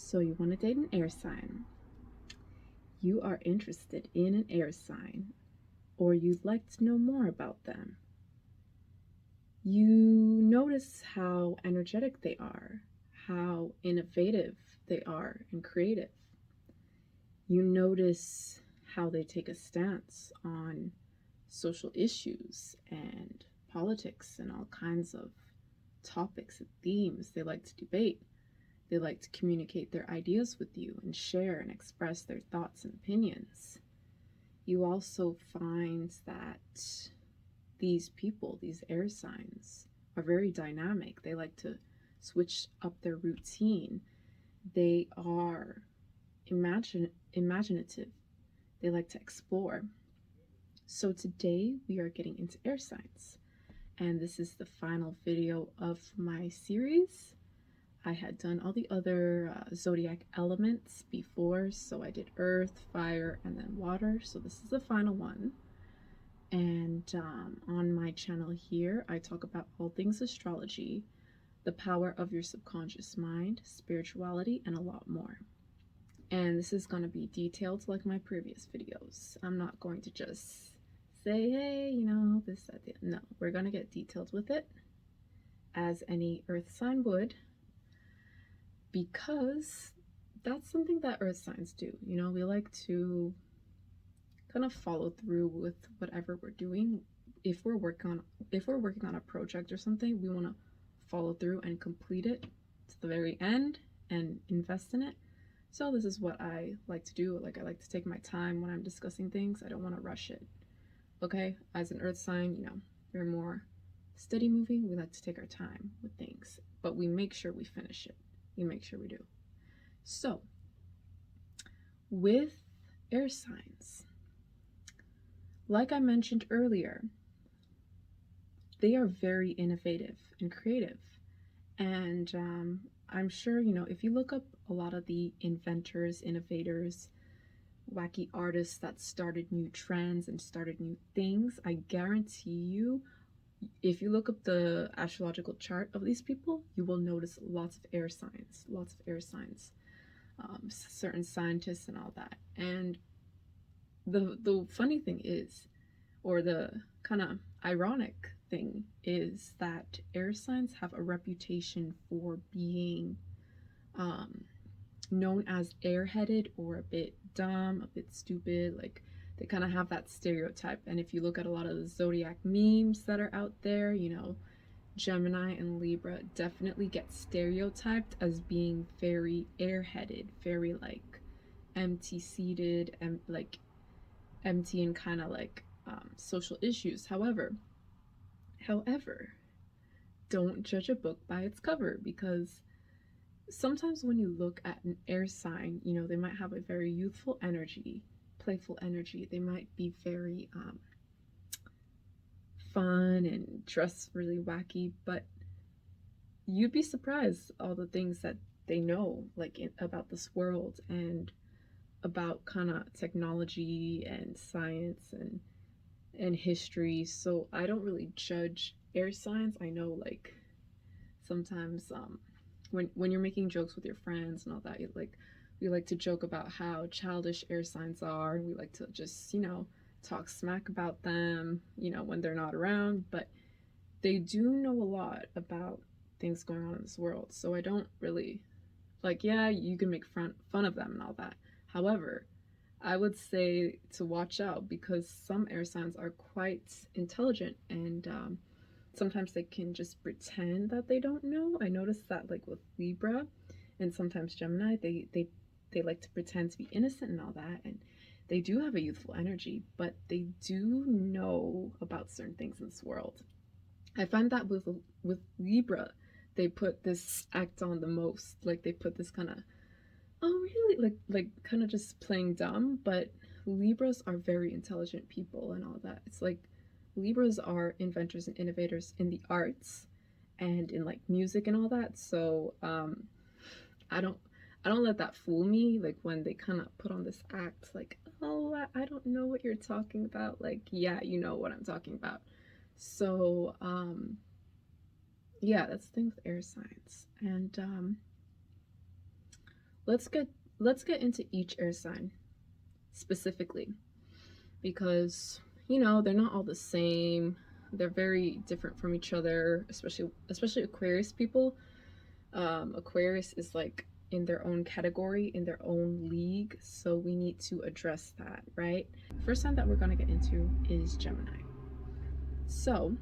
So you want to date an air sign. You are interested in an air sign, or you'd like to know more about them. You notice how energetic they are, how innovative they are and creative. You notice how they take a stance on social issues and politics and all kinds of topics and themes they like to debate. They like to communicate their ideas with you and share and express their thoughts and opinions. You also find that these people, these air signs, are very dynamic. They like to switch up their routine. They are imaginative. They like to explore. So today we are getting into air signs, and this is the final video of my series. I had done all the other zodiac elements before, so I did earth, fire, and then water. So this is the final one. And on my channel here, I talk about all things astrology, the power of your subconscious mind, spirituality, and a lot more. And this is going to be detailed like my previous videos. I'm not going to just say, hey, you know, this, that, that. No, we're going to get detailed with it, as any earth sign would, because that's something that earth signs do. You know, we like to kind of follow through with whatever we're doing. If we're working on a project or something, we want to follow through and complete it to the very end and invest in it. So this is what I like to do. Like, I like to take my time when I'm discussing things. I don't want to rush it. Okay, as an earth sign, you know, we're more steady moving. We like to take our time with things, but we make sure we finish it. We make sure we do. So with air signs, like I mentioned earlier, they are very innovative and creative. And I'm sure, you know, if you look up a lot of the inventors, innovators, wacky artists that started new trends and started new things, I guarantee you, if you look up the astrological chart of these people, you will notice lots of air signs, certain scientists and all that. And the funny thing is, or the kind of ironic thing is, that air signs have a reputation for being known as airheaded or a bit dumb, a bit stupid. Like, they kind of have that stereotype. And if you look at a lot of the zodiac memes that are out there, you know, Gemini and Libra definitely get stereotyped as being very airheaded, very like empty seated and like empty and kind of like social issues. However, don't judge a book by its cover, because sometimes when you look at an air sign, you know, they might have a very youthful energy, playful energy. They might be very fun and dress really wacky, but you'd be surprised all the things that they know, like about this world and about kind of technology and science and history. So I don't really judge air signs. I know, like, sometimes when you're making jokes with your friends and all that, we like to joke about how childish air signs are, and we like to just, you know, talk smack about them, you know, when they're not around. But they do know a lot about things going on in this world. So I don't really, like, yeah, you can make fun of them and all that. However, I would say to watch out, because some air signs are quite intelligent, and sometimes they can just pretend that they don't know. I noticed that, like, with Libra and sometimes Gemini, they like to pretend to be innocent and all that, and they do have a youthful energy, but they do know about certain things in this world. I find that with Libra, they put this act on the most. Like, they put this kind of, oh really, like kind of just playing dumb. But Libras are very intelligent people and all that. It's like Libras are inventors and innovators in the arts and in like music and all that. So I don't let that fool me. Like, when they kind of put on this act, like, oh, I don't know what you're talking about. Like, yeah, you know what I'm talking about. So yeah, that's the thing with air signs. And let's get let's get into each air sign specifically, because they're not all the same. They're very different from each other, especially Aquarius people. Aquarius is like in their own category, in their own league, so we need to address that, right? First sign that we're going to get into is Gemini. So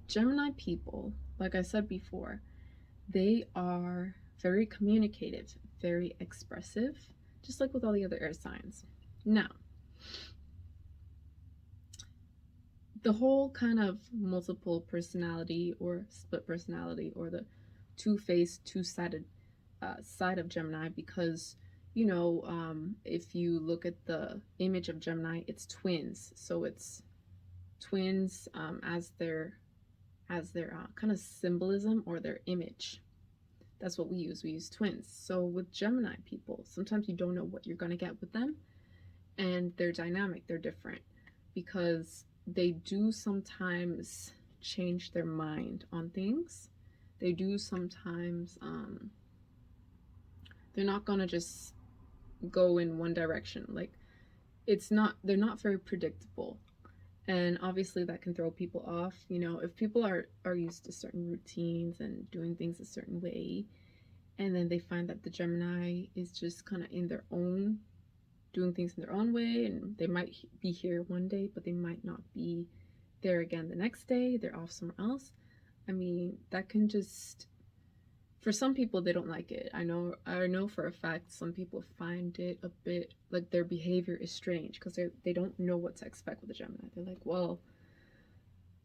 Gemini people, like I said before, they are very communicative, very expressive, just like with all the other air signs. Now, the whole kind of multiple personality or split personality, or the two-faced, two-sided side of Gemini, because if you look at the image of Gemini, it's twins. So it's twins as their kind of symbolism or their image. That's what we use. We use twins. So with Gemini people, sometimes you don't know what you're going to get with them, and they're dynamic, they're different, because they do sometimes change their mind on things. They do sometimes, they're not going to just go in one direction. Like, they're not very predictable. And obviously that can throw people off. If people are used to certain routines and doing things a certain way, and then they find that the Gemini is just kind of in their own, doing things in their own way, and they might be here one day, but they might not be there again the next day. They're off somewhere else. I mean, that can just, for some people, they don't like it. I know for a fact some people find it a bit like their behavior is strange, because they don't know what to expect with a Gemini. They're like, well,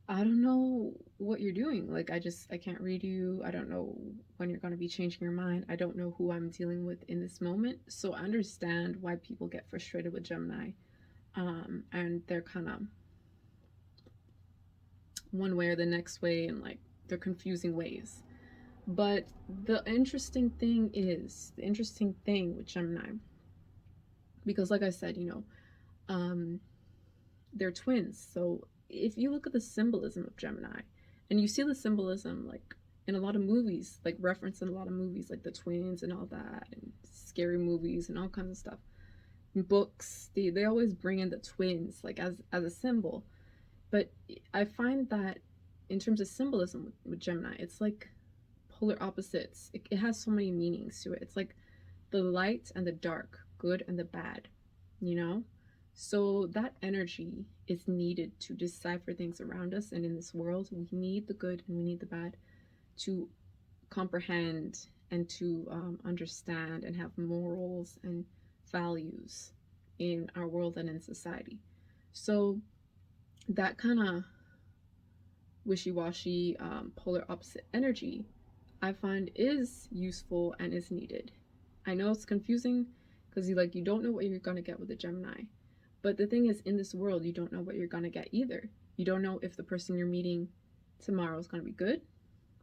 I don't know what you're doing. Like, I can't read you. I don't know when you're going to be changing your mind. I don't know who I'm dealing with in this moment. So I understand why people get frustrated with Gemini. And they're kind of one way or the next way, and like they're confusing ways. But the interesting thing with Gemini, because like I said, they're twins. So if you look at the symbolism of Gemini, and you see the symbolism like in a lot of movies, like referenced in a lot of movies, like the twins and all that, and scary movies and all kinds of stuff. In books, they always bring in the twins like as a symbol. But I find that in terms of symbolism with Gemini, it's like polar opposites. It has so many meanings to it. It's like the light and the dark, good and the bad, you know? So that energy is needed to decipher things around us and in this world. We need the good and we need the bad to comprehend and to understand and have morals and values in our world and in society. So that kind of wishy-washy, polar opposite energy, I find is useful and is needed. I know it's confusing because you don't know what you're gonna get with a Gemini. But the thing is, in this world, you don't know what you're gonna get either. You don't know if the person you're meeting tomorrow is gonna be good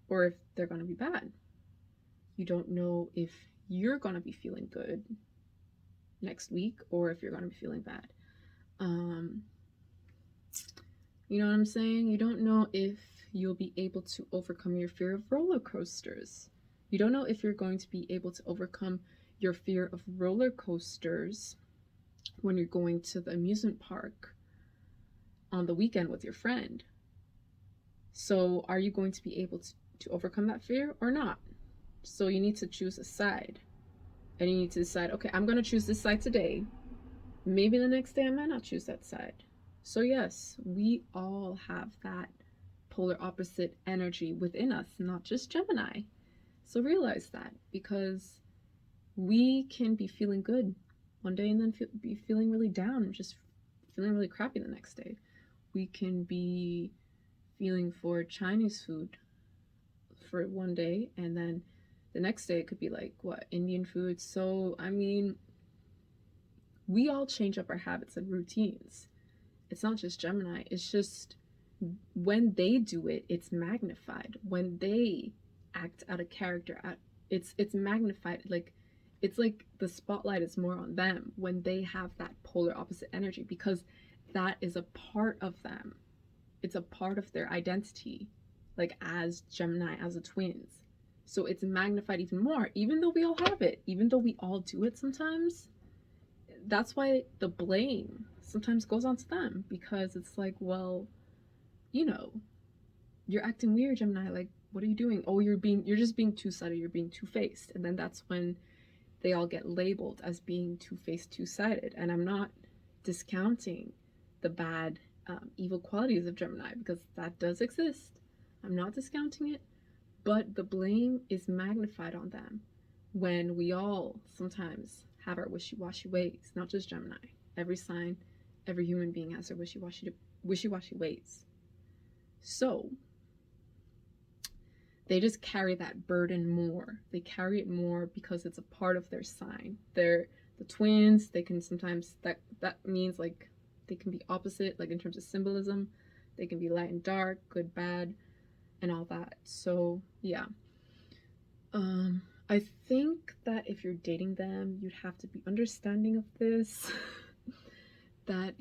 or if they're gonna be bad. You don't know if you're gonna be feeling good next week or if you're gonna be feeling bad. You know what I'm saying? You don't know if you'll be able to overcome your fear of roller coasters. You don't know if you're going to be able to overcome your fear of roller coasters when you're going to the amusement park on the weekend with your friend. So are you going to be able to overcome that fear or not? So you need to choose a side. And you need to decide, okay, I'm going to choose this side today. Maybe the next day I might not choose that side. So yes, we all have that polar opposite energy within us, not just Gemini. So realize that, because we can be feeling good one day and then be feeling really down, just feeling really crappy the next day. We can be feeling for Chinese food for one day, and then the next day it could be like, Indian food. So, I mean, we all change up our habits and routines. It's not just Gemini. It's just when they do it, it's magnified. When they act out a character, it's magnified. Like, it's like the spotlight is more on them when they have that polar opposite energy, because that is a part of them. It's a part of their identity, like as Gemini, as a twins. So it's magnified even more, even though we all have it, even though we all do it sometimes. That's why the blame sometimes goes on to them, because it's like, well, you know, you're acting weird, Gemini. Like, what are you doing? Oh, you're just being two-sided, you're being two-faced. And then that's when they all get labeled as being two-faced, two-sided. And I'm not discounting the bad, evil qualities of Gemini, because that does exist. I'm not discounting it, but the blame is magnified on them when we all sometimes have our wishy-washy ways. Not just Gemini. Every sign, every human being has their wishy-washy ways. So they just carry that burden more. They carry it more because it's a part of their sign. They're the twins. They can sometimes, that means like they can be opposite, like in terms of symbolism. They can be light and dark, good, bad, and all that. So yeah, I think that if you're dating them, you'd have to be understanding of this. That,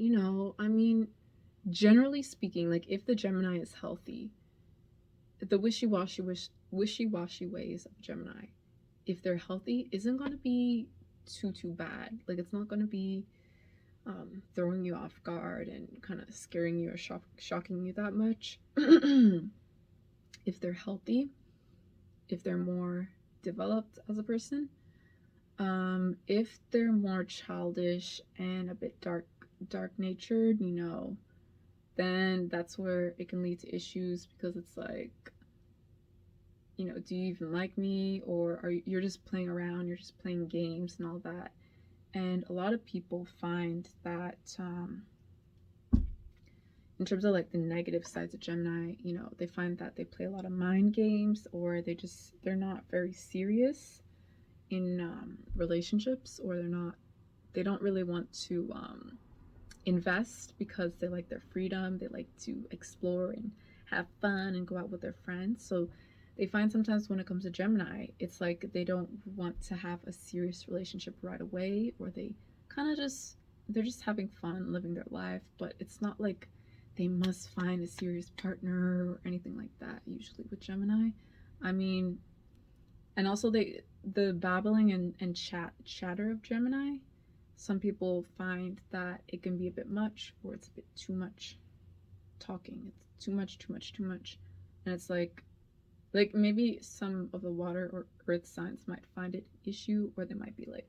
I mean, generally speaking, like if the Gemini is healthy, the wishy-washy ways of Gemini, if they're healthy, isn't going to be too bad. Like, it's not going to be throwing you off guard and kind of scaring you or shocking you that much. If they're healthy, if they're more developed as a person, if they're more childish and a bit dark natured, then that's where it can lead to issues, because it's like, do you even like me, or you're just playing around, you're just playing games and all that. And a lot of people find that in terms of like the negative sides of Gemini, they find that they play a lot of mind games, or they're not very serious in relationships, or they don't really want to invest, because they like their freedom, they like to explore and have fun and go out with their friends. So they find sometimes when it comes to Gemini, it's like they don't want to have a serious relationship right away, or they're just having fun living their life, but it's not like they must find a serious partner or anything like that usually with Gemini. I mean, and also the babbling and chatter of Gemini, some people find that it can be a bit much, or it's a bit too much talking. It's too much. And it's like maybe some of the water or earth signs might find it an issue, or they might be like,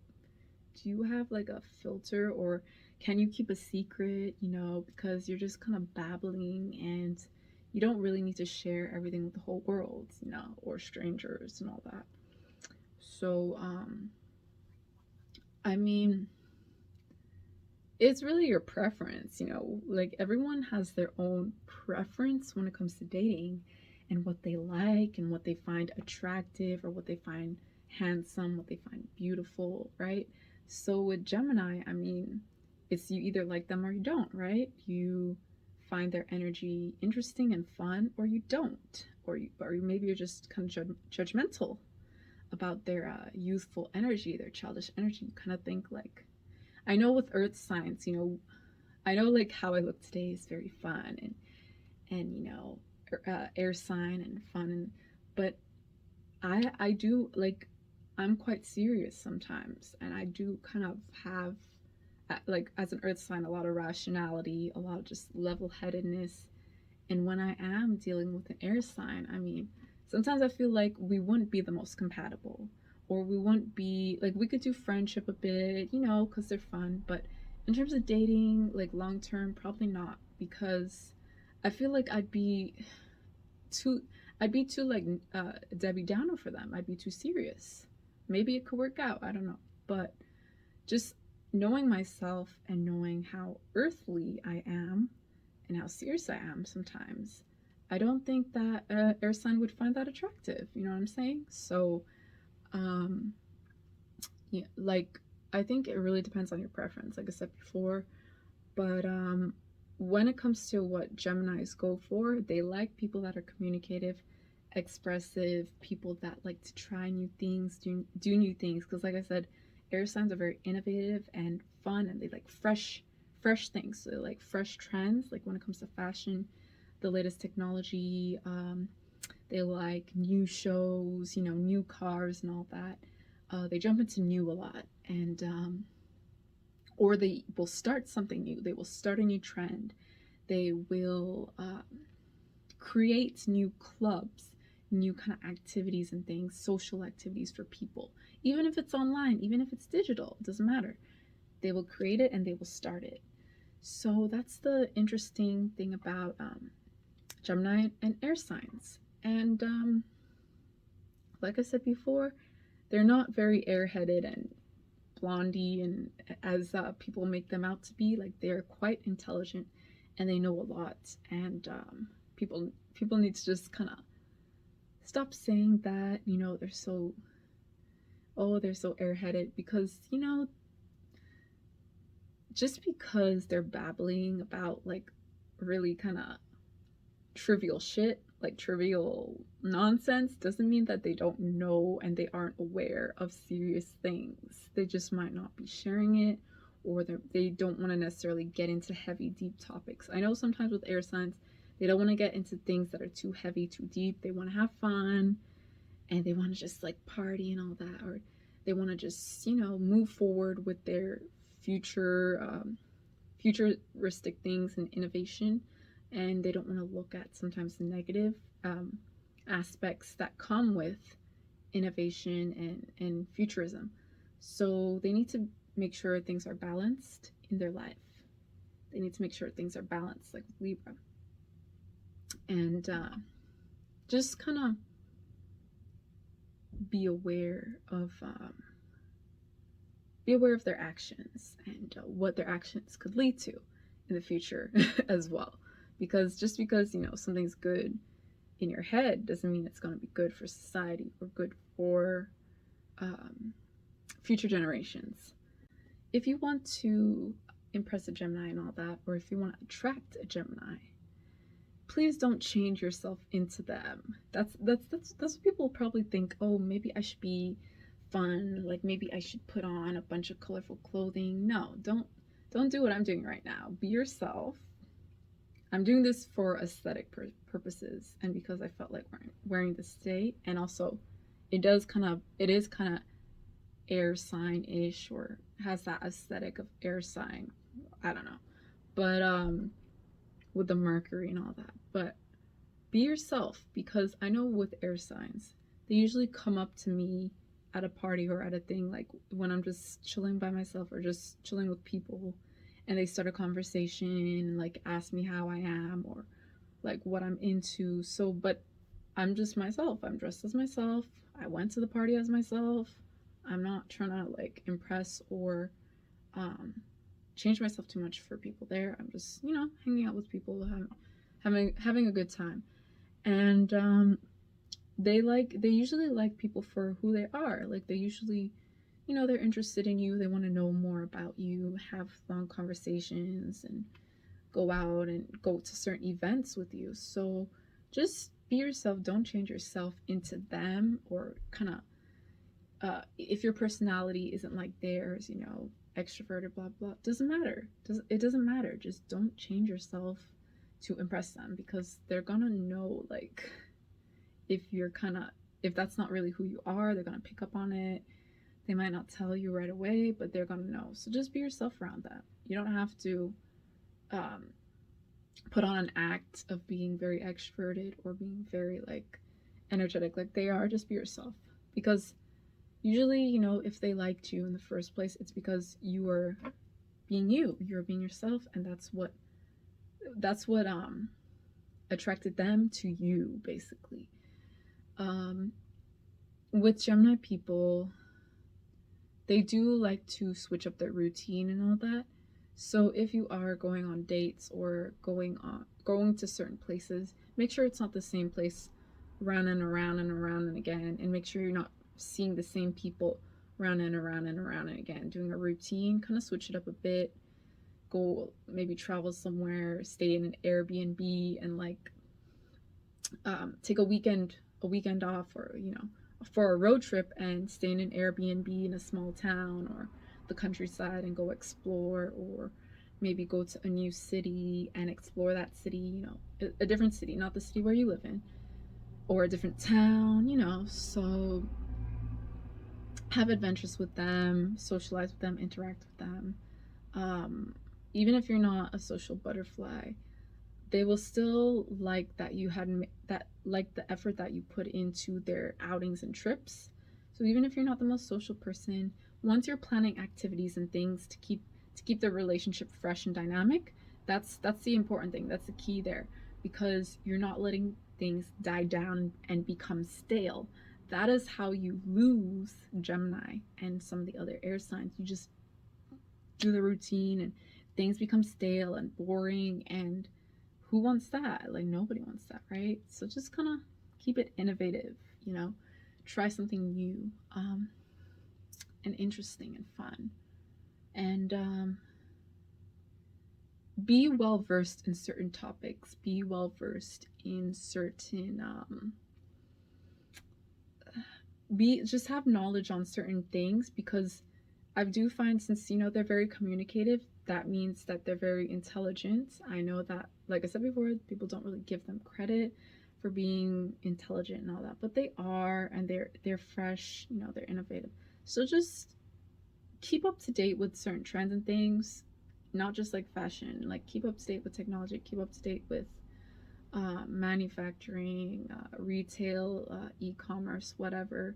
do you have like a filter, or can you keep a secret, because you're just kind of babbling, and you don't really need to share everything with the whole world, or strangers and all that. So, I mean, it's really your preference, like everyone has their own preference when it comes to dating, and what they like and what they find attractive, or what they find handsome, what they find beautiful, right? So with Gemini, I mean, it's you either like them or you don't, right? You find their energy interesting and fun, or you don't, or maybe you're just kind of judgmental about their youthful energy, their childish energy. You kind of think like, I know with earth signs, I know like how I look today is very fun, and air sign and fun, but I do like, I'm quite serious sometimes, and I do kind of have, like as an earth sign, a lot of rationality, a lot of just level-headedness. And when I am dealing with an air sign, I mean, sometimes I feel like we wouldn't be the most compatible, or we wouldn't be like, we could do friendship a bit, because they're fun, but in terms of dating, like long term, probably not, because I feel like too I'd be too like Debbie Downer for them. I'd be too serious. Maybe it could work out, I don't know, but just knowing myself and knowing how earthly I am and how serious I am sometimes, I don't think that air sign would find that attractive. You know what I'm saying? So, yeah, like I think it really depends on your preference, like I said before. But when it comes to what Geminis go for, they like people that are communicative, expressive, people that like to try new things, do new things. Because like I said, air signs are very innovative and fun, and they like fresh things. So they like fresh trends, like when it comes to fashion, the latest technology, They like new shows, new cars and all that. They jump into new a lot, and or they will start something new. They will start a new trend. They will create new clubs, new kind of activities and things, social activities for people. Even if it's online, even if it's digital, it doesn't matter. They will create it and they will start it. So that's the interesting thing about Gemini and air signs. And like I said before, they're not very airheaded and blondie and as people make them out to be. Like, they're quite intelligent and they know a lot. And people need to just kind of stop saying that, they're so airheaded, because just because they're babbling about like really kind of trivial shit, like trivial nonsense, doesn't mean that they don't know and they aren't aware of serious things. They just might not be sharing it, or they don't want to necessarily get into heavy, deep topics. I know sometimes with air signs, they don't want to get into things that are too heavy, too deep. They want to have fun and they want to just like party and all that, or they want to just, move forward with their futuristic things and innovation, and they don't want to look at sometimes the negative aspects that come with innovation and futurism. So they need to make sure things are balanced in their life. They need to make sure things are balanced, like with Libra. And just kind of be aware of their actions and what their actions could lead to in the future as well. Because just because something's good in your head doesn't mean it's going to be good for society or good for future generations. If you want to impress a Gemini and all that, or if you want to attract a Gemini, please don't change yourself into them. That's what people probably think. Oh, maybe I should be fun, like maybe I should put on a bunch of colorful clothing. No, don't do what I'm doing right now. Be yourself. I'm doing this for aesthetic purposes and because I felt like wearing this today, and also it is kind of air sign-ish, or has that aesthetic of air sign. I don't know, but with the Mercury and all that. But be yourself, because I know with air signs, they usually come up to me at a party or at a thing, like when I'm just chilling by myself or just chilling with people, and they start a conversation and like ask me how I am or like what I'm into. So, but I'm just myself. I'm dressed as myself. I went to the party as myself. I'm not trying to like impress or change myself too much for people there. I'm just, hanging out with people, having a good time. And they usually like people for who they are. Like, they usually, they're interested in you. They want to know more about you, have long conversations, and go out and go to certain events with you. So just be yourself. Don't change yourself into them, or kind of if your personality isn't like theirs, extroverted, blah blah, doesn't matter. It doesn't matter. Just don't change yourself to impress them, because they're gonna know, like, if that's not really who you are, they're gonna pick up on it. They might not tell you right away, but they're gonna know. So just be yourself around that. You don't have to put on an act of being very extroverted or being very like energetic like they are. Just be yourself, because usually, if they liked you in the first place, it's because you were being you. You're being yourself, and that's what attracted them to you, basically. With Gemini people, they do like to switch up their routine and all that. So if you are going on dates or going to certain places, make sure it's not the same place round and around and around and again, and make sure you're not seeing the same people round and around and around and again. Doing a routine, kind of switch it up a bit. Go maybe travel somewhere, stay in an Airbnb, and like take a weekend off, or for a road trip, and stay in an Airbnb in a small town or the countryside and go explore, or maybe go to a new city and explore that city, a different city, not the city where you live in. or a different town, you know. So have adventures with them, socialize with them, interact with them. Um, Even if you're not a social butterfly, they will still like that you had that, like the effort that you put into their outings and trips. So even if you're not the most social person, once you're planning activities and things to keep the relationship fresh and dynamic, that's the important thing. That's the key there, because you're not letting things die down and become stale. That is how you lose Gemini and some of the other air signs. You just do the routine and things become stale and boring, and who wants that? Like, nobody wants that, right? So just kind of keep it innovative, you know, try something new, and interesting and fun, and be well versed in certain topics, be well versed in certain be just have knowledge on certain things, because I do find, since you know they're very communicative, that means that they're very intelligent. I know that, like I said before, people don't really give them credit for being intelligent and all that, but they are, and they're fresh, you know, they're innovative. So just keep up to date with certain trends and things, not just like fashion. Like, keep up to date with technology, keep up to date with manufacturing, retail, e-commerce, whatever.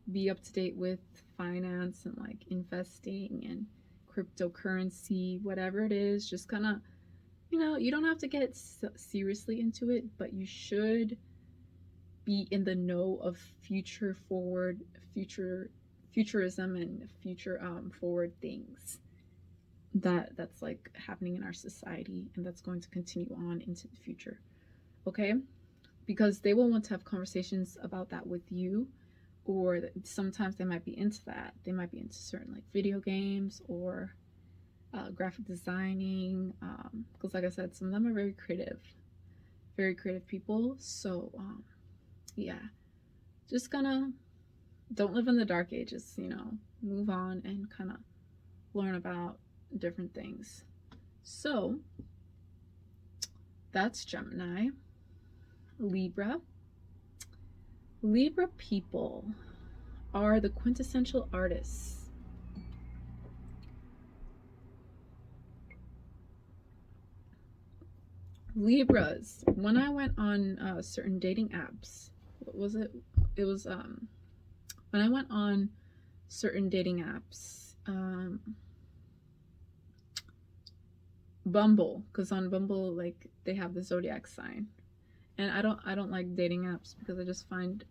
Be up to date with finance and like investing and cryptocurrency, whatever it is. Just kind of, you know, you don't have to get seriously into it, but you should be in the know of futurism and future forward things that's like happening in our society, and that's going to continue on into the future. Okay, because they will want to have conversations about that with you, or sometimes they might be into that. They might be into certain like video games or graphic designing, because like I said, some of them are very creative people. So yeah, just gonna don't live in the dark ages, you know, move on and kind of learn about different things. So that's Gemini. Libra. Libra people are the quintessential artists. Libras, when I went on certain dating apps, what was it? It was when I went on certain dating apps, Bumble, because on Bumble, like, they have the zodiac sign, and I don't like dating apps because I just find,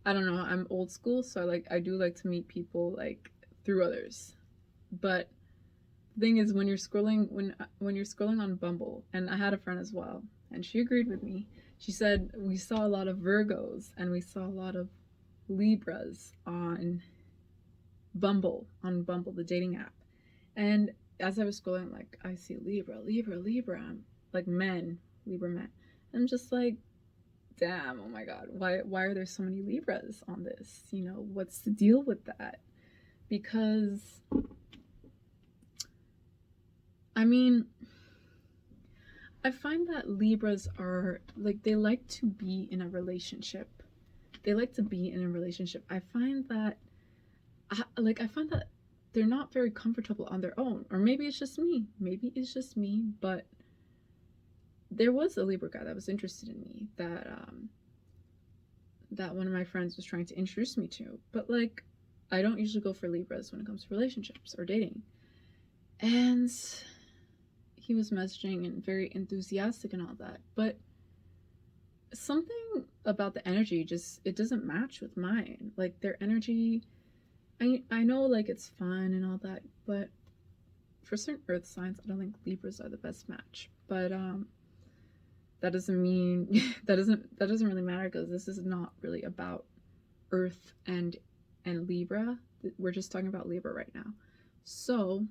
I don't know, I'm old school, so I do like to meet people like through others. But the thing is, when you're scrolling on Bumble, and I had a friend as well, and she agreed with me. She said we saw a lot of Virgos and we saw a lot of Libras on Bumble, the dating app. And as I was scrolling, like, I see Libra, Libra, Libra, like men, Libra men. I'm just like, damn, oh my god, why are there so many Libras on this? You know, what's the deal with that? Because I mean, I find that Libras are like, they like to be in a relationship. They like to be in a relationship. I find that they're not very comfortable on their own. Or maybe it's just me. Maybe it's just me, but there was a Libra guy that was interested in me that one of my friends was trying to introduce me to. But like, I don't usually go for Libras when it comes to relationships or dating. And he was messaging and very enthusiastic and all that, but something about the energy, just, it doesn't match with mine. Like, their energy, I know, like, it's fun and all that, but for certain earth signs, I don't think Libras are the best match. But that doesn't mean that doesn't really matter, because this is not really about earth and Libra. We're just talking about Libra right now. So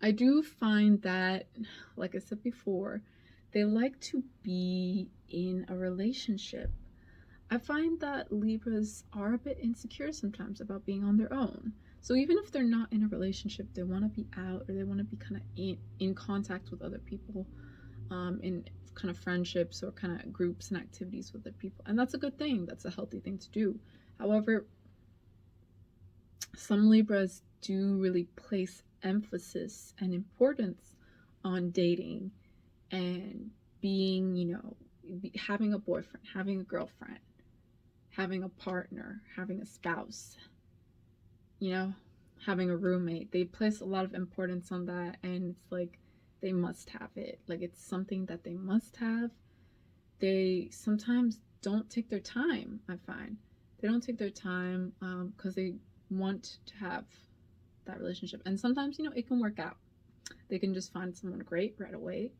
I do find that, like I said before, they like to be in a relationship. I find that Libras are a bit insecure sometimes about being on their own. So even if they're not in a relationship, they want to be out, or they want to be kind of in contact with other people. in kind of friendships or kind of groups and activities with other people. And that's a good thing. That's a healthy thing to do. However, some Libras do really place emphasis and importance on dating and being, having a boyfriend, having a girlfriend, having a partner, having a spouse, you know, having a roommate. They place a lot of importance on that, and it's like they must have it. Like it's something that they must have. They sometimes don't take their time, I find. They don't take their time because they want to have that relationship. And sometimes, it can work out. They can just find someone great right away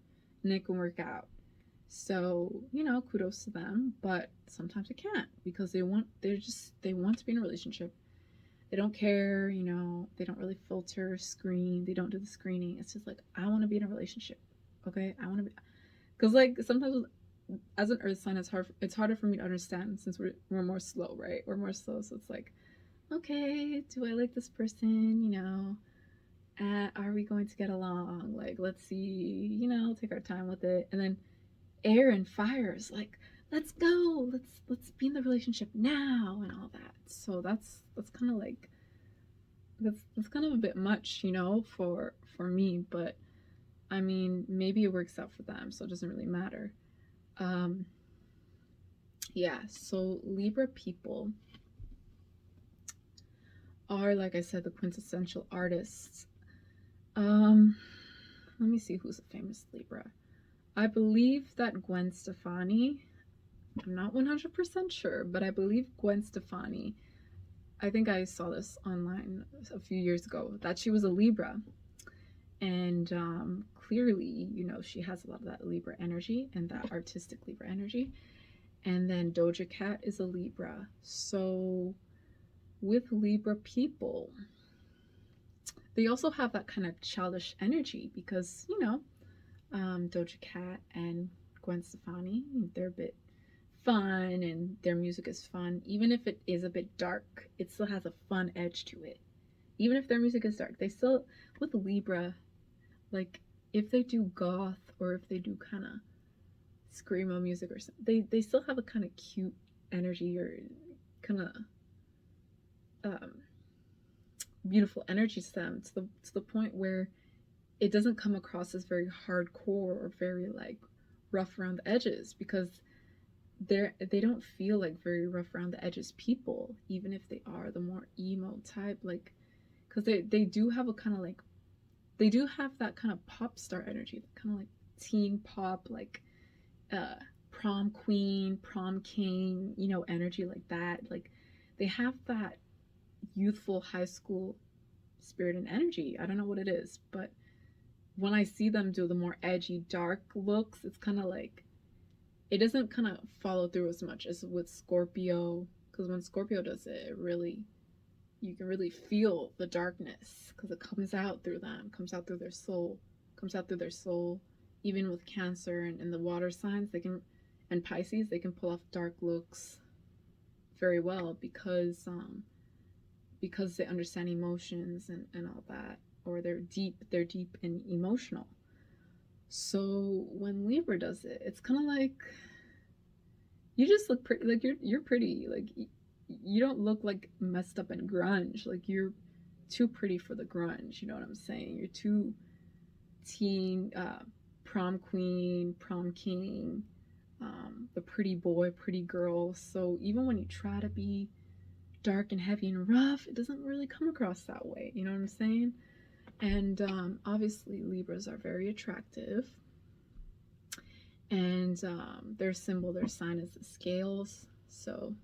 and it can work out. So, kudos to them, but sometimes it can't because they want to be in a relationship. They don't care, they don't really filter, screen, they don't do the screening. It's just like, I want to be in a relationship. Okay? I want to be, because like sometimes as an earth sign, it's harder for me to understand since we're more slow, right? We're more slow, so it's like, okay, do I like this person? Are we going to get along? Like, let's see, take our time with it. And then air and fire is like, let's go, let's be in the relationship now and all that. So that's kind of like that's kind of a bit much, for me. But I mean, maybe it works out for them, so it doesn't really matter. Yeah, so Libra people are, like I said, the quintessential artists. Let me see who's a famous Libra. I believe that Gwen Stefani, I'm not 100% sure, but I believe Gwen Stefani, I think I saw this online a few years ago, that she was a Libra. And clearly, she has a lot of that Libra energy and that artistic Libra energy. And then Doja Cat is a Libra. So with Libra people, they also have that kind of childish energy because, Doja Cat and Gwen Stefani, they're a bit fun and their music is fun. Even if it is a bit dark, it still has a fun edge to it. Even if their music is dark, they still, with Libra, like if they do goth or if they do kind of screamo music or something, they still have a kind of cute energy or kind of beautiful energy to them to the point where it doesn't come across as very hardcore or very like rough around the edges because they don't feel like very rough around the edges people, even if they are the more emo type, like because they do have a kind of like they do have that kind of pop star energy, kind of like teen pop, like prom queen, prom king, energy like that. Like they have that youthful high school spirit and energy. I don't know what it is, but when I see them do the more edgy, dark looks, it's kind of like it doesn't kind of follow through as much as with Scorpio. Because when Scorpio does it, you can really feel the darkness because it comes out through them, comes out through their soul, Even with Cancer and the water signs, and Pisces, they can pull off dark looks very well because they understand emotions and all that, or they're deep and emotional. So when Libra does it, it's kind of like you just look pretty, like you're pretty, like you don't look like messed up and grunge, like you're too pretty for the grunge, you know what I'm saying? You're too teen, prom queen, prom king, the pretty boy, pretty girl. So even when you try to be dark and heavy and rough, it doesn't really come across that way, you know what I'm saying? And obviously Libras are very attractive, and their symbol, their sign is the scales. So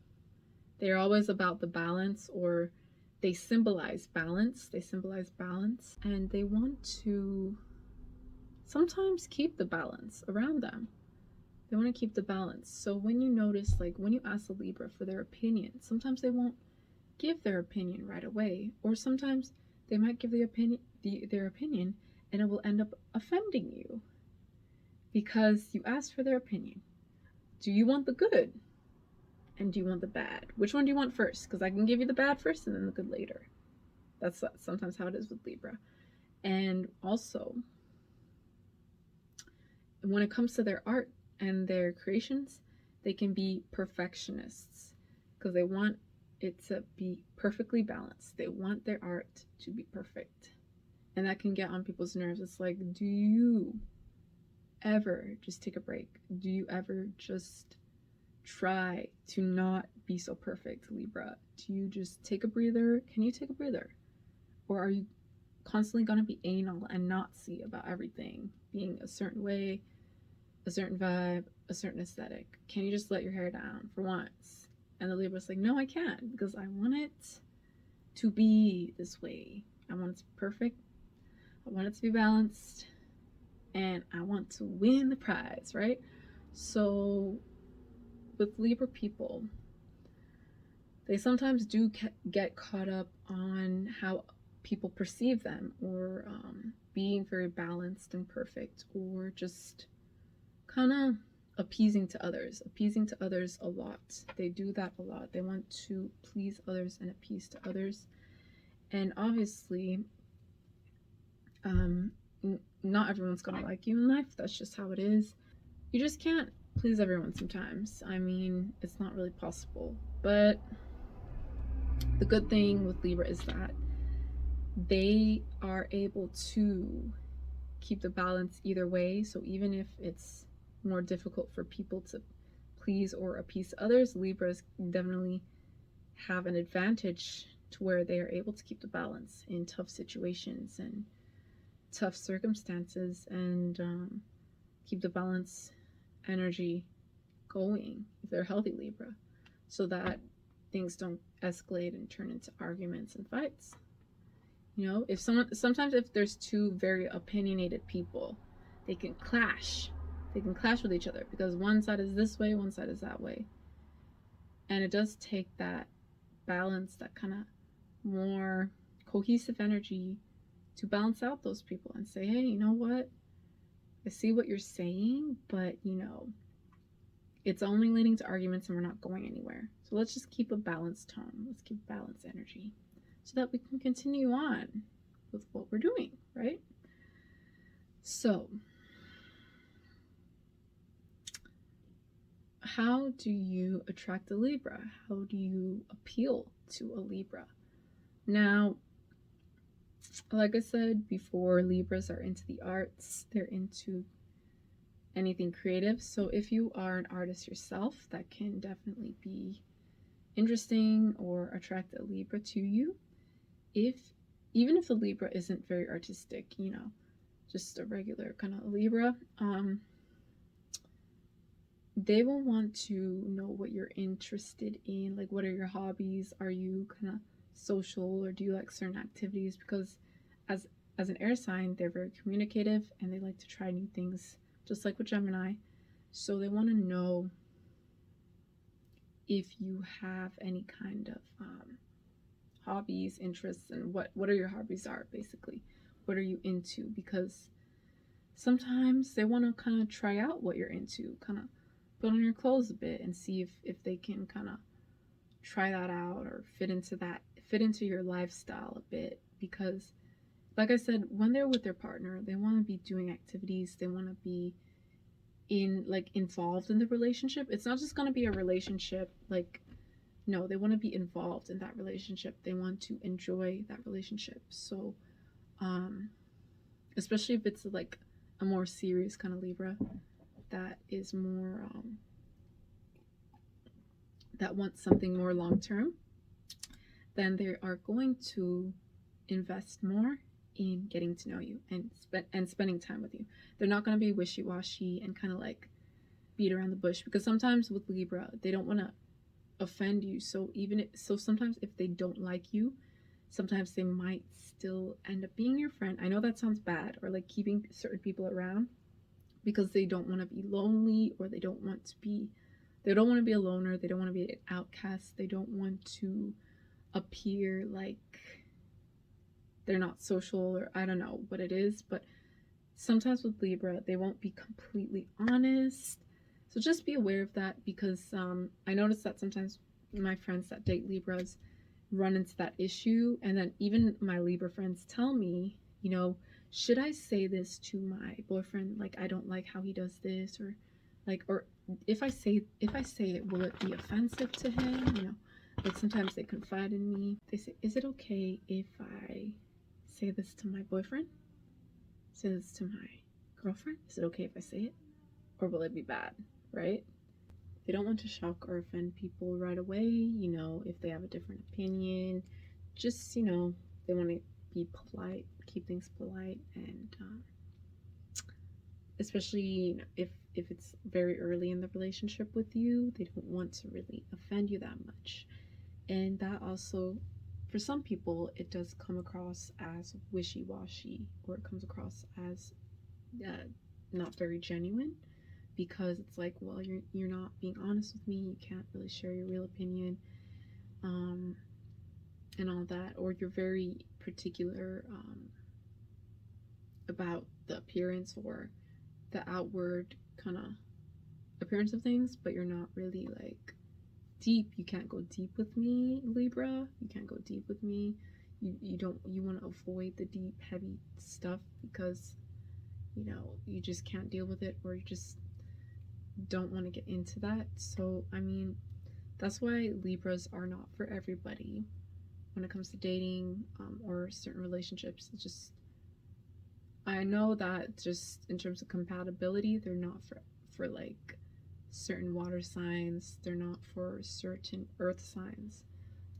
they're always about the balance, or they symbolize balance, and they want to sometimes keep the balance around them. They want to keep the balance. So when you notice, like when you ask a Libra for their opinion, sometimes they won't give their opinion right away, or sometimes they might give their opinion and it will end up offending you because you asked for their opinion. Do you want the good and do you want the bad? Which one do you want first? Because I can give you the bad first and then the good later. That's sometimes how it is with Libra. And also, when it comes to their art and their creations, they can be perfectionists because they want it to be perfectly balanced. They want their art to be perfect. And that can get on people's nerves. It's like, do you ever just take a break? Do you ever just try to not be so perfect, Libra? Do you just take a breather? Can you take a breather? Or are you constantly going to be anal and Nazi about everything being a certain way, a certain vibe, a certain aesthetic? Can you just let your hair down for once? And the Libra's like, no, I can't, because I want it to be this way. I want it to be perfect. I want it to be balanced. And I want to win the prize, right? So with Libra people, they sometimes do get caught up on how people perceive them, or being very balanced and perfect, or just kind of appeasing to others a lot. They do that a lot. They want to please others and appease to others. And obviously, not everyone's gonna like you in life. That's just how it is. You just can't please everyone sometimes. I mean, it's not really possible. But the good thing with Libra is that they are able to keep the balance either way. So even if it's more difficult for people to please or appease others, Libras definitely have an advantage to where they are able to keep the balance in tough situations and tough circumstances, and keep the balance energy going if they're healthy Libra, so that things don't escalate and turn into arguments and fights. You know, if sometimes if there's two very opinionated people, they can clash. They can clash with each other because one side is this way, one side is that way. And it does take that balance, that kind of more cohesive energy to balance out those people and say, hey, you know what? I see what you're saying, but it's only leading to arguments and we're not going anywhere. So let's just keep a balanced tone. Let's keep balanced energy so that we can continue on with what we're doing, right? So, how do you attract a Libra? How do you appeal to a Libra? Now, like I said before, Libras are into the arts. They're into anything creative. So if you are an artist yourself, that can definitely be interesting or attract a Libra to you. Even if the Libra isn't very artistic, just a regular kind of Libra, they will want to know what you're interested in. Like, what are your hobbies? Are you kind of social, or do you like certain activities? Because as an air sign, they're very communicative and they like to try new things, just like with Gemini. So they want to know if you have any kind of hobbies, interests, and what are your hobbies are, basically. What are you into? Because sometimes they want to kind of try out what you're into, kind of put on your clothes a bit and see if they can kind of try that out or fit into your lifestyle a bit. Because like I said, when they're with their partner, they want to be doing activities. They want to be involved in the relationship. It's not just going to be a relationship. No, they want to be involved in that relationship. They want to enjoy that relationship. So especially if it's like a more serious kind of Libra that is more that wants something more long term, then they are going to invest more in getting to know you and spending time with you. They're not going to be wishy-washy and kind of like beat around the bush, because sometimes with Libra, they don't want to offend you. So sometimes if they don't like you, sometimes they might still end up being your friend. I know that sounds bad, or like keeping certain people around because they don't want to be lonely, or they don't want to be a loner. They don't want to be an outcast. They don't want to appear like they're not social, or I don't know what it is. But sometimes with Libra, they won't be completely honest. So just be aware of that, because I noticed that sometimes my friends that date Libras run into that issue. And then even my Libra friends tell me, should I say this to my boyfriend? Like, I don't like how he does this, or like, or if I say it, will it be offensive to him? You know, like sometimes they confide in me. They say, is it okay if I say this to my boyfriend? Say this to my girlfriend? Is it okay if I say it? Or will it be bad, right? They don't want to shock or offend people right away, you know, if they have a different opinion. Just, you know, they want to be polite, keep things polite, and especially, you know, if it's very early in the relationship with you, they don't want to really offend you that much. And that also, for some people, it does come across as wishy-washy, or it comes across as not very genuine, because it's like, well, you're not being honest with me, you can't really share your real opinion, and all that, or you're very particular about the appearance or the outward kind of appearance of things, but you're not really like deep. You can't go deep with me, Libra. You can't go deep with me. You want to avoid the deep, heavy stuff because, you know, you just can't deal with it, or you just don't want to get into that. So, I mean, that's why Libras are not for everybody when it comes to dating, or certain relationships. It's just, I know that just in terms of compatibility, they're not for like certain water signs, they're not for certain earth signs,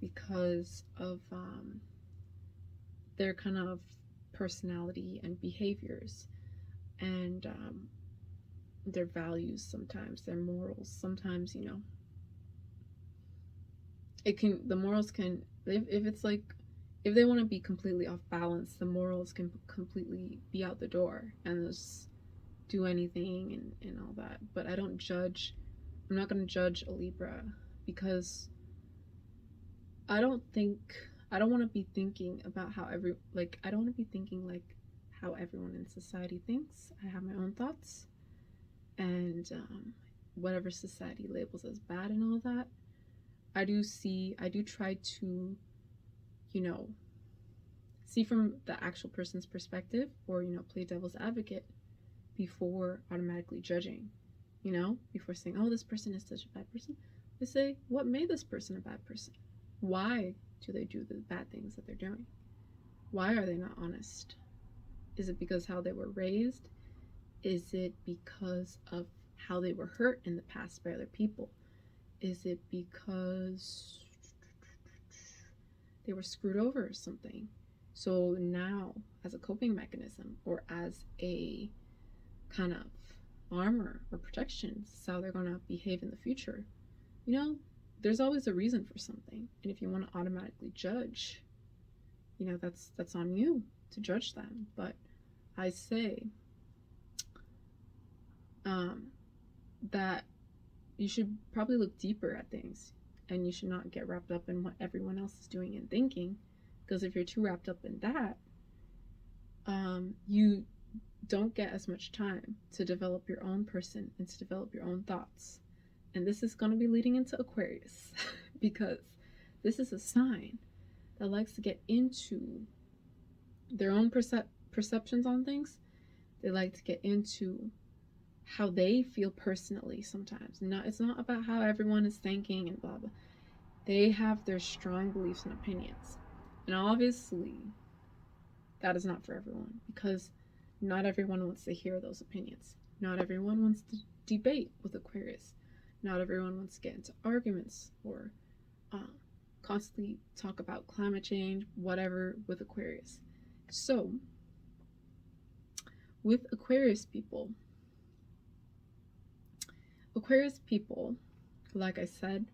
because of their kind of personality and behaviors, and their values, sometimes their morals. Sometimes, you know, the morals can, if it's like, if they want to be completely off balance, the morals can completely be out the door and just do anything and all that. But I don't judge. I'm not going to judge a Libra, because I don't want to be thinking about how I don't want to be thinking like how everyone in society thinks. I have my own thoughts, and whatever society labels as bad and all that, I do try to, you know, see from the actual person's perspective, or, you know, play devil's advocate before automatically judging, you know, before saying, oh, this person is such a bad person. I say, what made this person a bad person? Why do they do the bad things that they're doing? Why are they not honest? Is it because how they were raised? Is it because of how they were hurt in the past by other people? Is it because they were screwed over or something? So now, as a coping mechanism, or as a kind of armor or protection, this is how they're going to behave in the future. You know, there's always a reason for something. And if you want to automatically judge, you know, that's on you to judge them. But I say that you should probably look deeper at things, and you should not get wrapped up in what everyone else is doing and thinking, because if you're too wrapped up in that, you don't get as much time to develop your own person and to develop your own thoughts. And this is going to be leading into Aquarius because this is a sign that likes to get into their own perceptions on things. They like to get into how they feel personally sometimes. It's not about how everyone is thinking and blah blah. They have their strong beliefs and opinions. And obviously that is not for everyone, because not everyone wants to hear those opinions. Not everyone wants to debate with Aquarius. Not everyone wants to get into arguments or constantly talk about climate change, whatever, with Aquarius. So, with Aquarius people, like I said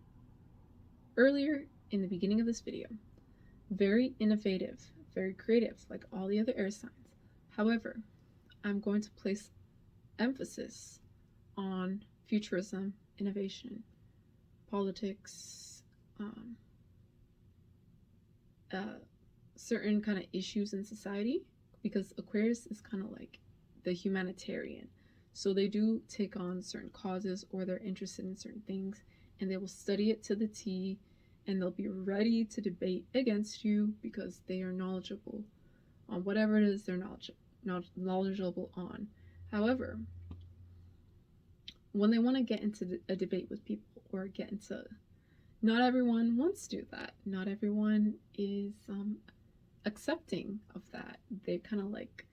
earlier in the beginning of this video, very innovative, very creative, like all the other air signs. However, I'm going to place emphasis on futurism, innovation, politics, certain kind of issues in society, because Aquarius is kind of like the humanitarian. So they do take on certain causes, or they're interested in certain things, and they will study it to the T, and they'll be ready to debate against you because they are knowledgeable on whatever it is they're knowledgeable. knowledgeable on. However, when they want to get into a debate with people or get into, not everyone wants to do that. Not everyone is accepting of that. They kind of like,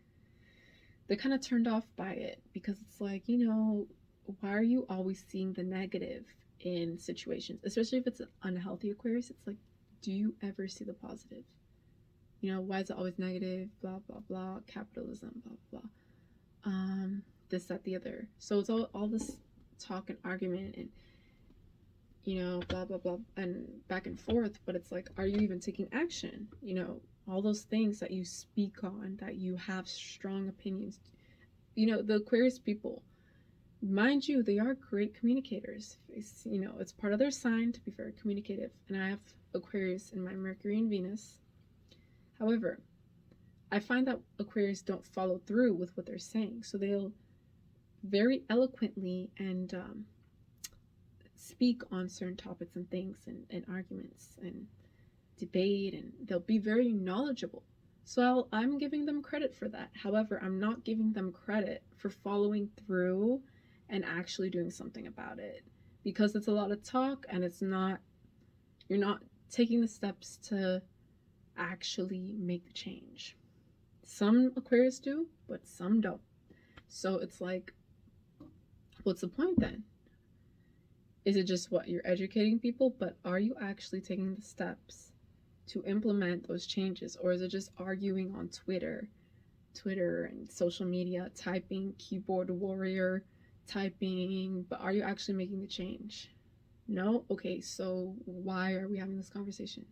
they're kind of turned off by it because it's like, why are you always seeing the negative in situations, especially if it's an unhealthy Aquarius? It's like, do you ever see the positive? Why is it always negative? Blah blah blah, capitalism, blah blah. This, that, the other. So it's all this talk and argument and blah blah blah and back and forth. But it's like, are you even taking action? All those things that you speak on, that you have strong opinions. The Aquarius people, mind you, they are great communicators. It's part of their sign to be very communicative. And I have Aquarius in my Mercury and Venus. However, I find that Aquarius don't follow through with what they're saying. So they'll very eloquently and speak on certain topics and things and arguments and debate, and they'll be very knowledgeable. So I'm giving them credit for that. However, I'm not giving them credit for following through and actually doing something about it, because it's a lot of talk and you're not taking the steps to actually make the change. Some Aquarius do, but some don't. So it's like, what's the point then? Is it just what you're educating people, but are you actually taking the steps to implement those changes? Or is it just arguing on Twitter and social media, typing, keyboard warrior, typing, but are you actually making the change? No? Okay, so why are we having this conversation?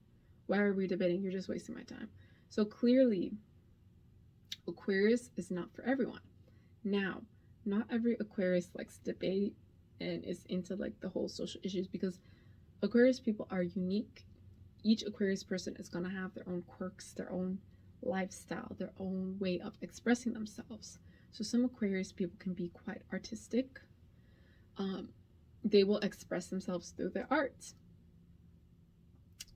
Why are we debating? You're just wasting my time. So clearly, Aquarius is not for everyone. Now, not every Aquarius likes debate and is into like the whole social issues, because Aquarius people are unique. Each Aquarius person is going to have their own quirks, their own lifestyle, their own way of expressing themselves. So some Aquarius people can be quite artistic. They will express themselves through their art.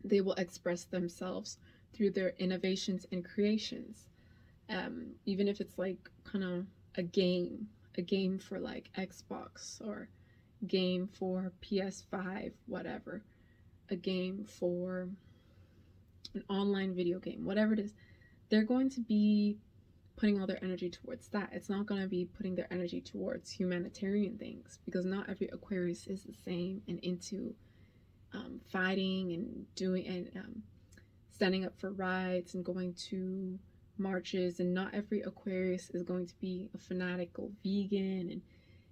They will express themselves through their innovations and creations. Even if it's like kind of a game for like Xbox, or game for PS5, whatever, a game for an online video game, whatever it is, they're going to be putting all their energy towards that. It's not going to be putting their energy towards humanitarian things, because not every Aquarius is the same and into fighting and doing and standing up for rights and going to marches. And not every Aquarius is going to be a fanatical vegan and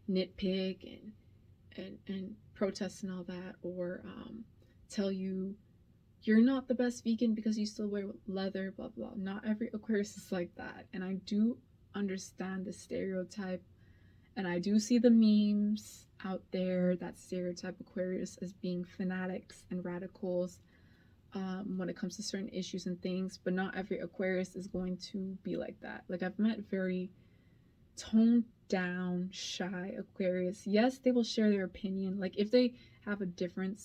nitpick and protest and all that, or tell you you're not the best vegan because you still wear leather, blah blah. Not every Aquarius is like that. And I do understand the stereotype, and I do see the memes out there that stereotype Aquarius as being fanatics and radicals when it comes to certain issues and things. But not every Aquarius is going to be like that. Like, I've met very toned down, shy Aquarius. Yes, they will share their opinion. Like, if they have a differing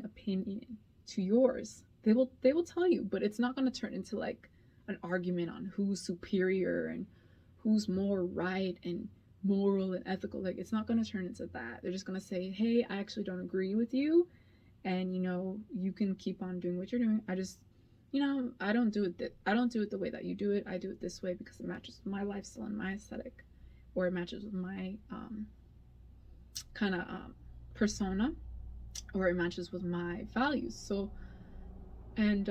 opinion to yours, they will tell you, but it's not going to turn into like an argument on who's superior and who's more right and moral and ethical. Like, it's not going to turn into that. They're just going to say, hey, I actually don't agree with you, and you can keep on doing what you're doing. I just I don't do it the way that you do it. I do it this way because it matches with my lifestyle and my aesthetic, or it matches with my kind of persona, or it matches with my values. So, and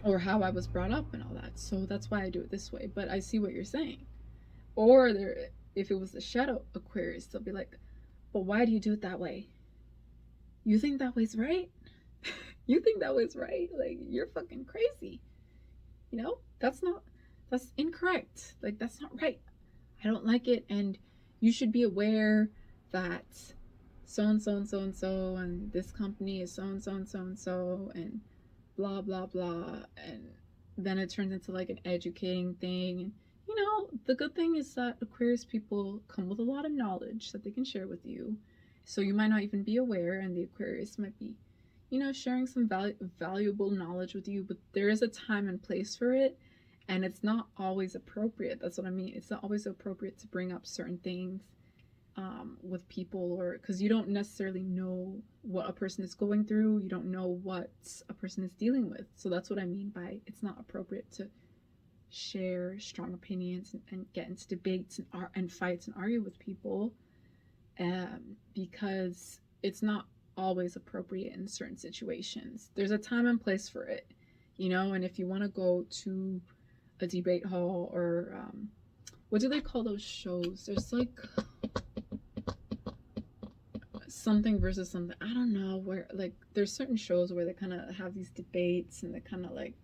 or how I was brought up and all that. So that's why I do it this way. But I see what you're saying. Or if it was the shadow Aquarius, they'll be like, but why do you do it that way? You think that way's right? You think that way's right? Like, you're fucking crazy. That's incorrect. Like, that's not right. I don't like it, and you should be aware that so and so and so and so, and this company is so and so and so and so, and blah blah blah. And then it turns into like an educating thing. And the good thing is that Aquarius people come with a lot of knowledge that they can share with you, so you might not even be aware, and the Aquarius might be sharing some valuable knowledge with you. But there is a time and place for it, And it's not always appropriate. That's what I mean. It's not always appropriate to bring up certain things with people, or because you don't necessarily know what a person is going through. You don't know what a person is dealing with. So that's what I mean by it's not appropriate to share strong opinions and get into debates and fights and argue with people, because it's not always appropriate in certain situations. There's a time and place for it, you know. And if you want to go to a debate hall, or what do they call those shows? There's like something versus something. I don't know, where like there's certain shows where they kind of have these debates, and they kind of like,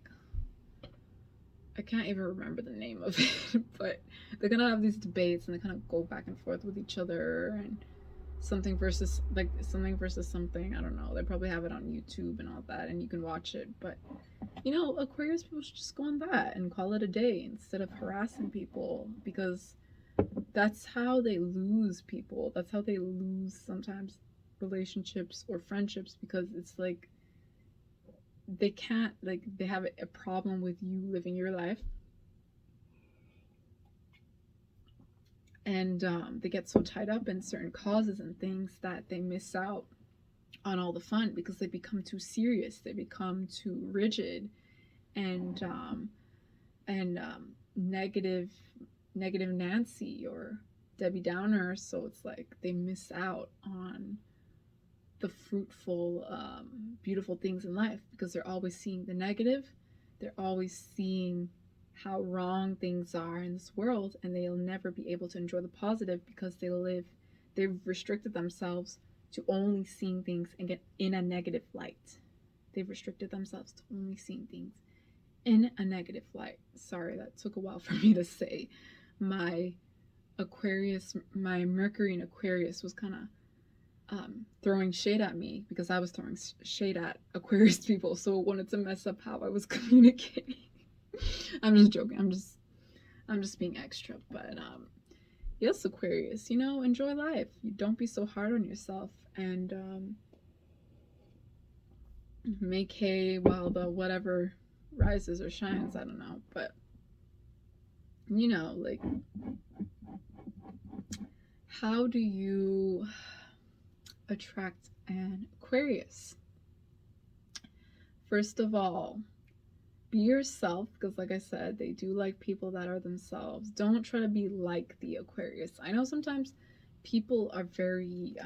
I can't even remember the name of it, but they're gonna have these debates and they kind of go back and forth with each other, and something versus something. I don't know. They probably have it on YouTube and all that, and you can watch it. But you know, Aquarius people should just go on that and call it a day instead of harassing people, because that's how they lose people. That's how they lose sometimes relationships or friendships, because it's like they can't, like, they have a problem with you living your life, and they get so tied up in certain causes and things that they miss out on all the fun, because they become too serious, they become too rigid, and negative Nancy or Debbie Downer. So it's like they miss out on the fruitful, beautiful things in life, because they're always seeing the negative. They're always seeing how wrong things are in this world, and they'll never be able to enjoy the positive, because they've restricted themselves to only seeing things and get in a negative light. They've restricted themselves to only seeing things in a negative light. Sorry, that took a while for me to say. My Mercury in Aquarius was kind of throwing shade at me, because I was throwing shade at Aquarius people, so it wanted to mess up how I was communicating. I'm just joking. I'm just being extra. But yes, Aquarius, you know, enjoy life. You don't be so hard on yourself, and make hay while the whatever rises or shines. I don't know, but you know, like, how do you attract an Aquarius? First of all, be yourself, because like I said, they do like people that are themselves. Don't try to be like the Aquarius. I know sometimes people are very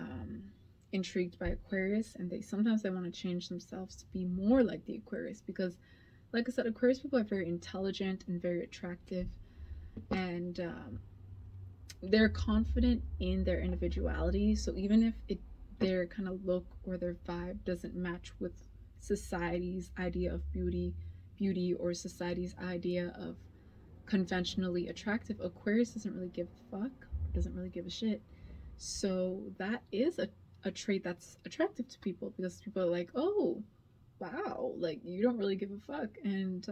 intrigued by Aquarius, and sometimes they want to change themselves to be more like the Aquarius, because like I said, Aquarius people are very intelligent and very attractive, and they're confident in their individuality. So even if their kind of look or their vibe doesn't match with society's idea of beauty, or society's idea of conventionally attractive, Aquarius doesn't really give a fuck, doesn't really give a shit. So that is a trait that's attractive to people, because people are like, oh wow, like, you don't really give a fuck, and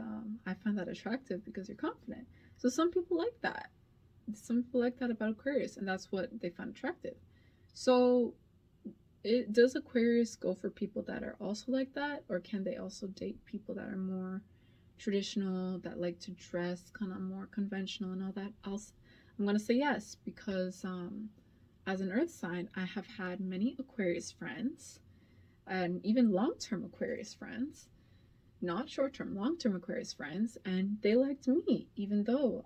I find that attractive because you're confident. So some people like that. Some people like that about Aquarius, and that's what they find attractive. So does Aquarius go for people that are also like that, or can they also date people that are more traditional, that like to dress kind of more conventional and all that? I'm gonna say yes, because as an earth sign, I have had many Aquarius friends, and even long-term Aquarius friends, not short-term, long-term Aquarius friends, and they liked me, even though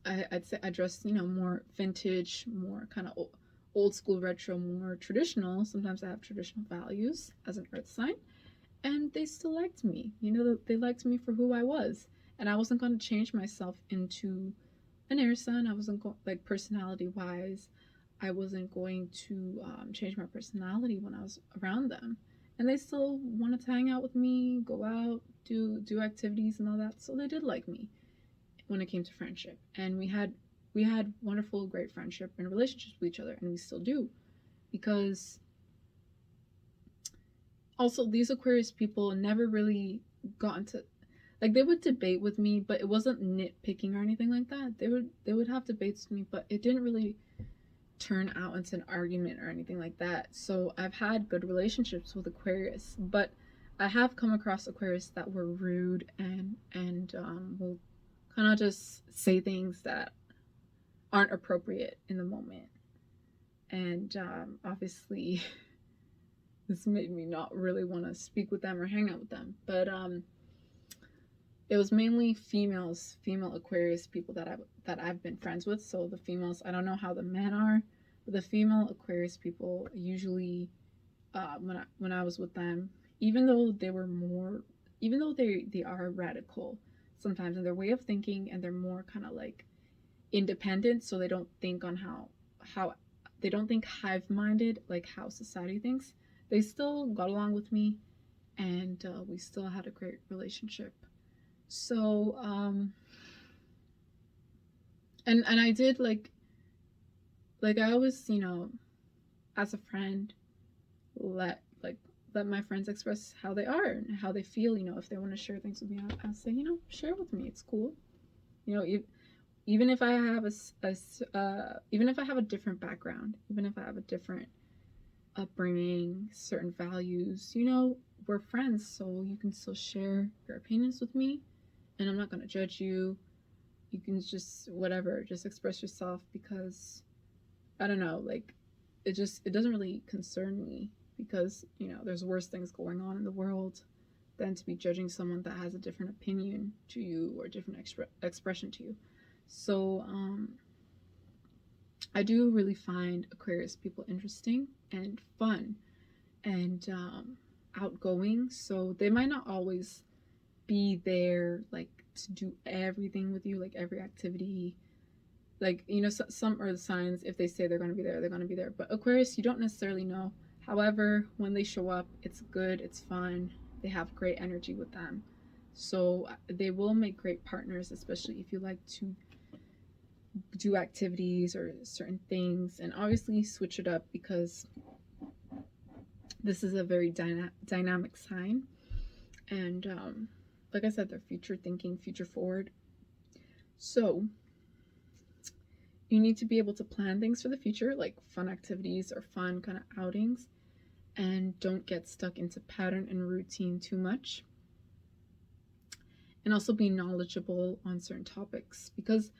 I'd say I dress, you know, more vintage, more kind of old school, retro, more traditional. Sometimes I have traditional values as an earth sign, and they still liked me. You know, they liked me for who I was, and I wasn't going to change myself into an air sign. I wasn't like, personality wise, I wasn't going to change my personality when I was around them, and they still wanted to hang out with me, go out, do activities and all that. So they did like me when it came to friendship, and we had wonderful, great friendship and relationships with each other, and we still do, because also these Aquarius people never really got into, like, they would debate with me, but it wasn't nitpicking or anything like that. They would have debates with me, but it didn't really turn out into an argument or anything like that. So I've had good relationships with Aquarius, but I have come across Aquarius that were rude and will kind of just say things that aren't appropriate in the moment. And obviously, this made me not really want to speak with them or hang out with them. But it was mainly female Aquarius people that I've been friends with. So the females, I don't know how the men are, but the female Aquarius people usually, when I was with them, even though they were more, even though they are radical sometimes in their way of thinking, and they're more kind of like independent, so they don't think on how they don't think hive minded like how society thinks. They still got along with me, and we still had a great relationship. So and I did like I always, you know, as a friend, let let my friends express how they are and how they feel. You know, if they want to share things with me, I'll say, you know, share with me. It's cool. You know, even if I have even if I have a different background, even if I have a different upbringing, certain values, you know, we're friends, so you can still share your opinions with me, and I'm not gonna judge you. You can just whatever, just express yourself, because I don't know, like it doesn't really concern me, because you know there's worse things going on in the world than to be judging someone that has a different opinion to you or different expression to you. So I do really find Aquarius people interesting and fun and outgoing. So they might not always be there like to do everything with you, like every activity. Like, you know, some are the signs, if they say they're going to be there, they're going to be there. But Aquarius, you don't necessarily know. However, when they show up, it's good, it's fun, they have great energy with them. So they will make great partners, especially if you like to do activities or certain things, and obviously switch it up, because this is a very dynamic sign. And like I said, they're future thinking, future forward. So you need to be able to plan things for the future, like fun activities or fun kind of outings, and don't get stuck into pattern and routine too much. And also be knowledgeable on certain topics, because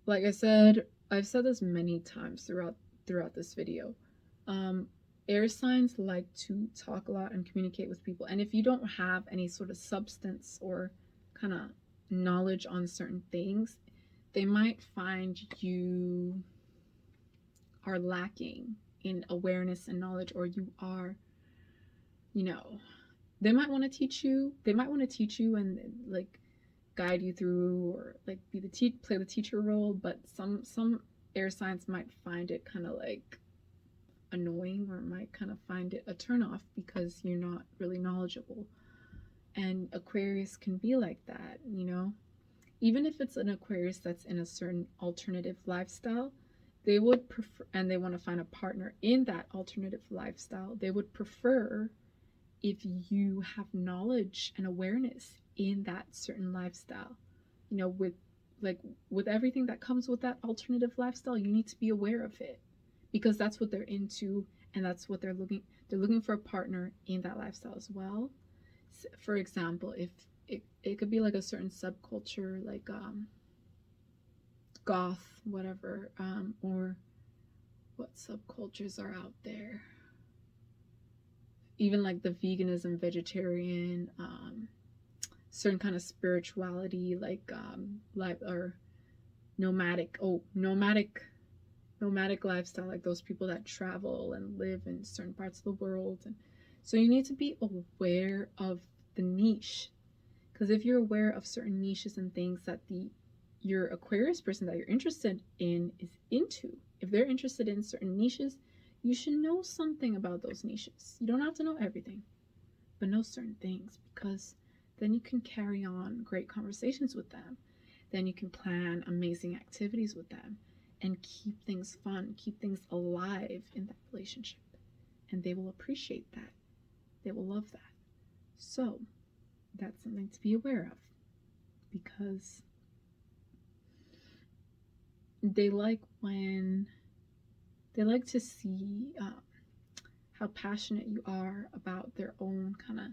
like I said, I've said this many times throughout this video. Air signs like to talk a lot and communicate with people, and if you don't have any sort of substance or kind of knowledge on certain things, they might find you are lacking in awareness and knowledge, or you are, you know, they might want to teach you. They might want to teach you and like guide you through, or like be the play the teacher role. But some air signs might find it kind of like annoying, or might kind of find it a turnoff because you're not really knowledgeable. And Aquarius can be like that, you know. Even if it's an Aquarius that's in a certain alternative lifestyle, they would prefer, and they want to find a partner in that alternative lifestyle, they would prefer if you have knowledge and awareness in that certain lifestyle. You know, with everything that comes with that alternative lifestyle, you need to be aware of it, because that's what they're into, and that's what they're looking for a partner in that lifestyle as well. For example, if it could be like a certain subculture, like goth, whatever, or what subcultures are out there, even like the veganism, vegetarian, certain kind of spirituality, like life or nomadic lifestyle, like those people that travel and live in certain parts of the world. And so you need to be aware of the niche, because if you're aware of certain niches and things that your Aquarius person that you're interested in is into, if they're interested in certain niches, you should know something about those niches. You don't have to know everything, but know certain things, because then you can carry on great conversations with them. Then you can plan amazing activities with them and keep things fun, keep things alive in that relationship. And they will appreciate that. They will love that. So that's something to be aware of, because they like to see how passionate you are about their own kind of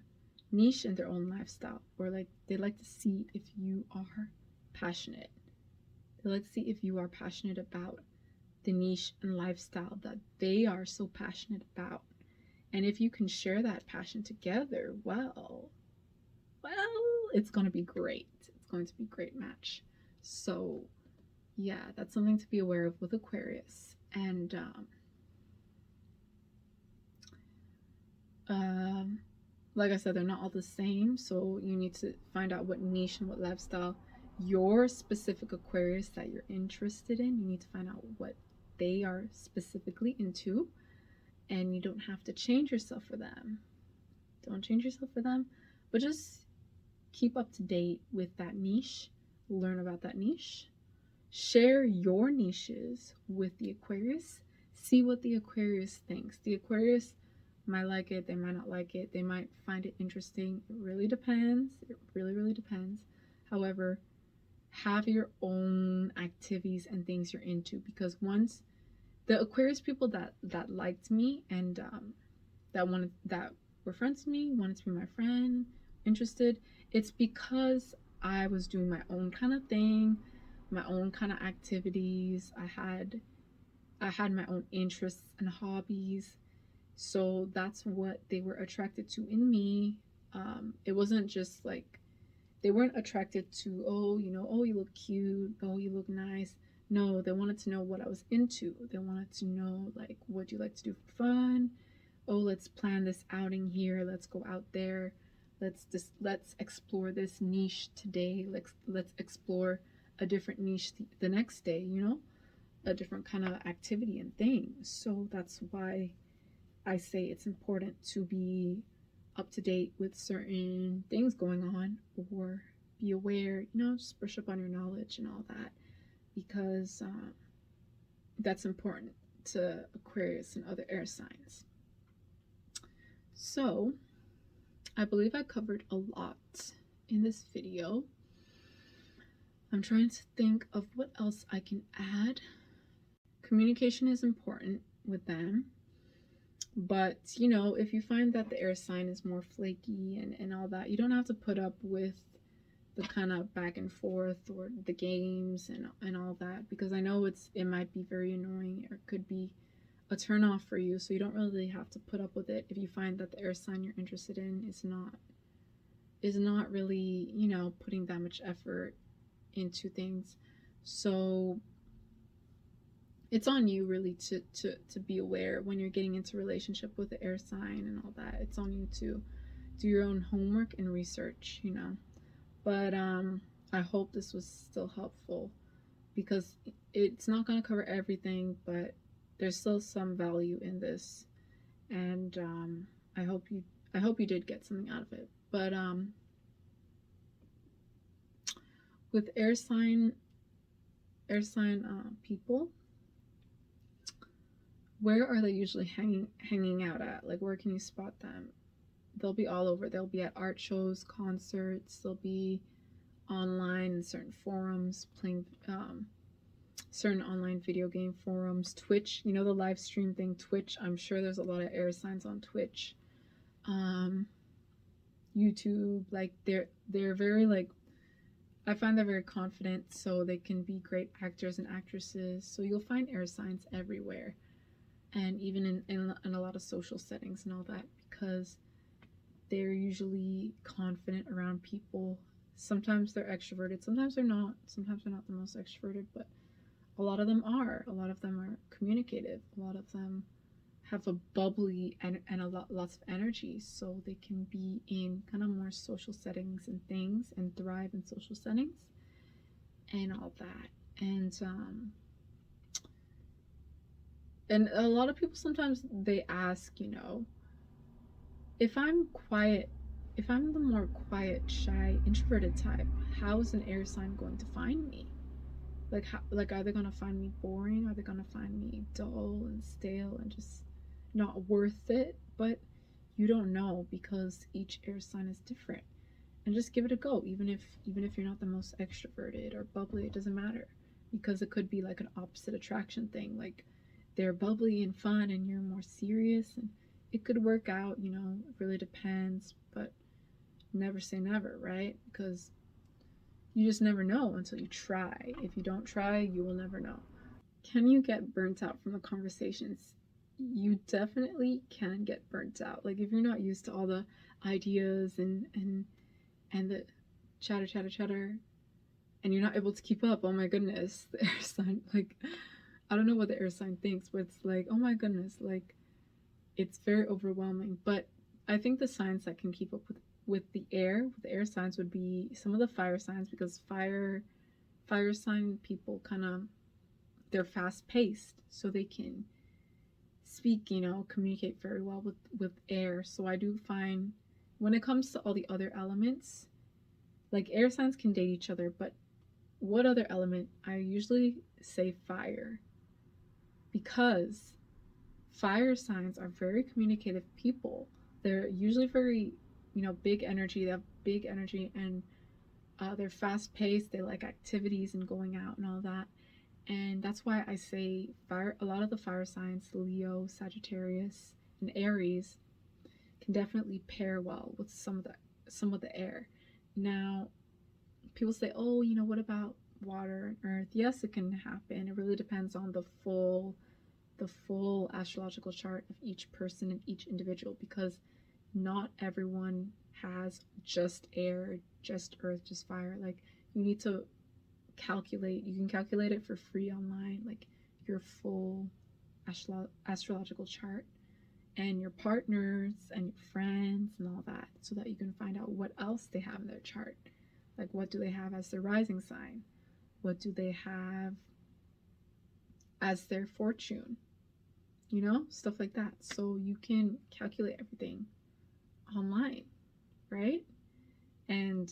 niche in their own lifestyle, or like they like to see if you are passionate. They like to see if you are passionate about the niche and lifestyle that they are so passionate about. And if you can share that passion together, well, it's going to be great. It's going to be a great match. So, yeah, that's something to be aware of with Aquarius. And like I said, they're not all the same. So you need to find out what niche and what lifestyle your specific Aquarius that you're interested in. You need to find out what they are specifically into. And you don't have to change yourself for them. Don't change yourself for them, but just keep up to date with that niche. Learn about that niche. Share your niches with the Aquarius. See what the Aquarius thinks. The Aquarius might like it, they might not like it, they might find it interesting. It really depends. It really, really depends. However, have your own activities and things you're into, because once the Aquarius people that liked me and that were friends with me, wanted to be my friend, interested, it's because I was doing my own kind of thing, my own kind of activities. I had my own interests and hobbies. So that's what they were attracted to in me. It wasn't just like they weren't attracted to, oh, oh, you look cute, oh, you look nice. No, they wanted to know what I was into. They wanted to know, like, what do you like to do for fun? Oh, let's plan this outing here. Let's go out there. Let's explore this niche today. Let's explore a different niche the next day, a different kind of activity and thing. So that's why I say it's important to be up to date with certain things going on, or be aware, just brush up on your knowledge and all that, because that's important to Aquarius and other air signs. So I believe I covered a lot in this video. I'm trying to think of what else I can add. Communication is important with them. But, if you find that the air sign is more flaky and all that, you don't have to put up with the kind of back and forth or the games and all that, because I know it might be very annoying, or it could be a turn off for you. So you don't really have to put up with it if you find that the air sign you're interested in is not really, putting that much effort into things. So it's on you really to be aware when you're getting into a relationship with the air sign and all that. It's on you to do your own homework and research, But I hope this was still helpful, because it's not going to cover everything, but there's still some value in this. And I hope you did get something out of it. But with air sign people, where are they usually hanging out at? Like, where can you spot them? They'll be all over. They'll be at art shows, concerts. They'll be online in certain forums, playing certain online video game forums. Twitch, the live stream thing, Twitch. I'm sure there's a lot of air signs on Twitch. YouTube, like they're very, like, I find they're very confident, so they can be great actors and actresses. So you'll find air signs everywhere. And even in a lot of social settings and all that, because they're usually confident around people. Sometimes they're extroverted, sometimes they're not. Sometimes they're not the most extroverted, but a lot of them are. A lot of them are communicative. A lot of them have a bubbly and lots of energy, so they can be in kind of more social settings and things, and thrive in social settings and all that. And a lot of people sometimes they ask, if I'm quiet, if I'm the more quiet, shy, introverted type, how is an air sign going to find me? Like, are they going to find me boring? Are they going to find me dull and stale and just not worth it? But you don't know, because each air sign is different. And just give it a go, even if you're not the most extroverted or bubbly. It doesn't matter, because it could be like an opposite attraction thing. Like, they're bubbly and fun and you're more serious, and it could work out, it really depends. But never say never, right? Because you just never know until you try. If you don't try, you will never know. Can you get burnt out from the conversations? You definitely can get burnt out. Like if you're not used to all the ideas and the chatter, and you're not able to keep up, oh my goodness, the air sign, like, I don't know what the air sign thinks, but it's like, oh my goodness, like, it's very overwhelming. But I think the signs that can keep up with the air signs would be some of the fire signs, because fire sign people kind of, they're fast paced, so they can speak, communicate very well with air. So I do find when it comes to all the other elements, like air signs can date each other, but what other element? I usually say fire, because fire signs are very communicative people. They're usually very, big energy. They have big energy, and they're fast paced. They like activities and going out and all that. And that's why I say fire. A lot of the fire signs, Leo, Sagittarius, and Aries, can definitely pair well with some of the air. Now, people say, oh, what about water and earth? Yes, it can happen. It really depends on the full astrological chart of each person and each individual, because not everyone has just air, just earth, just fire. Like, you need to calculate. You can calculate it for free online, like your full astrological chart and your partners and your friends and all that, so that you can find out what else they have in their chart. Like, what do they have as their rising sign? What do they have as their fortune? Stuff like that. So you can calculate everything online, right? And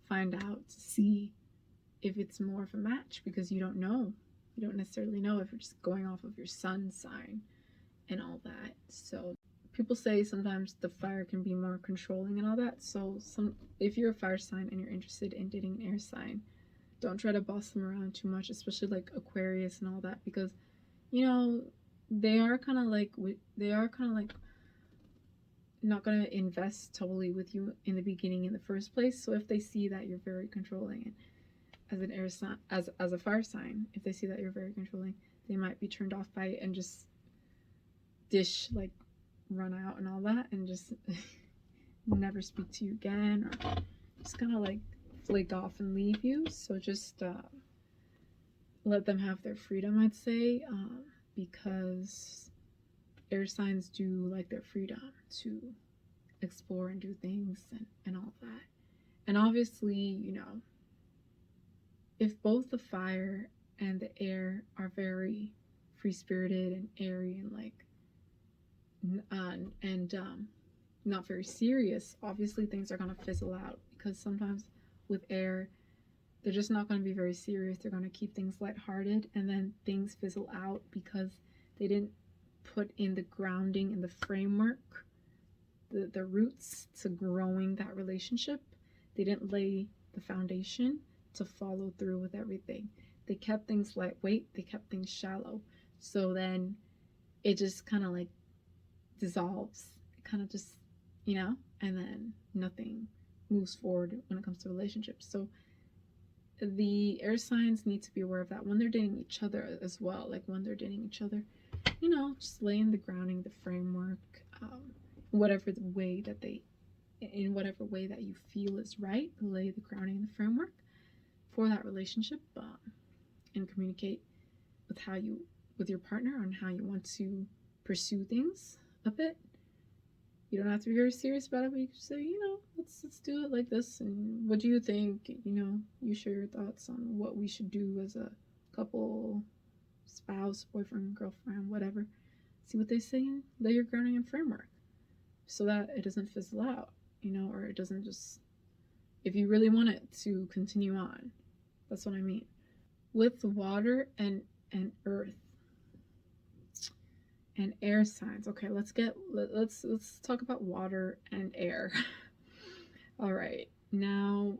find out, see if it's more of a match, because you don't know. You don't necessarily know if you're just going off of your sun sign and all that. So people say sometimes the fire can be more controlling and all that. So if you're a fire sign and you're interested in dating an air sign, don't try to boss them around too much, especially like Aquarius and all that, because they are kind of like not going to invest totally with you in the beginning in the first place. So if they see that you're very controlling, and as an air sign, as a fire sign, if they see that you're very controlling, they might be turned off by it and just run out and all that, and just never speak to you again, or just kind of like flake off and leave you. So just let them have their freedom, I'd say, because air signs do like their freedom to explore and do things and all that. And obviously, if both the fire and the air are very free-spirited and airy and not very serious, obviously things are going to fizzle out, because sometimes with air, they're just not going to be very serious. They're going to keep things lighthearted, and then things fizzle out because they didn't put in the grounding and the framework, the roots to growing that relationship. They didn't lay the foundation to follow through with everything. They kept things lightweight, they kept things shallow. So then it just kind of like dissolves. It kind of just, and then nothing moves forward when it comes to relationships. So the air signs need to be aware of that when they're dating each other as well. Like when they're dating each other, just laying the grounding, the framework, whatever way that you feel is right, lay the grounding and the framework for that relationship, and communicate with your partner on how you want to pursue things a bit. You don't have to be very serious about it, but you can say, let's do it like this, and what do you think? You share your thoughts on what we should do as a couple, spouse, boyfriend, girlfriend, whatever. See what they say, and lay your grounding and framework so that it doesn't fizzle out, or it doesn't just, if you really want it to continue on. That's what I mean. With water and earth and air signs. Okay, let's talk about water and air. All right. Now,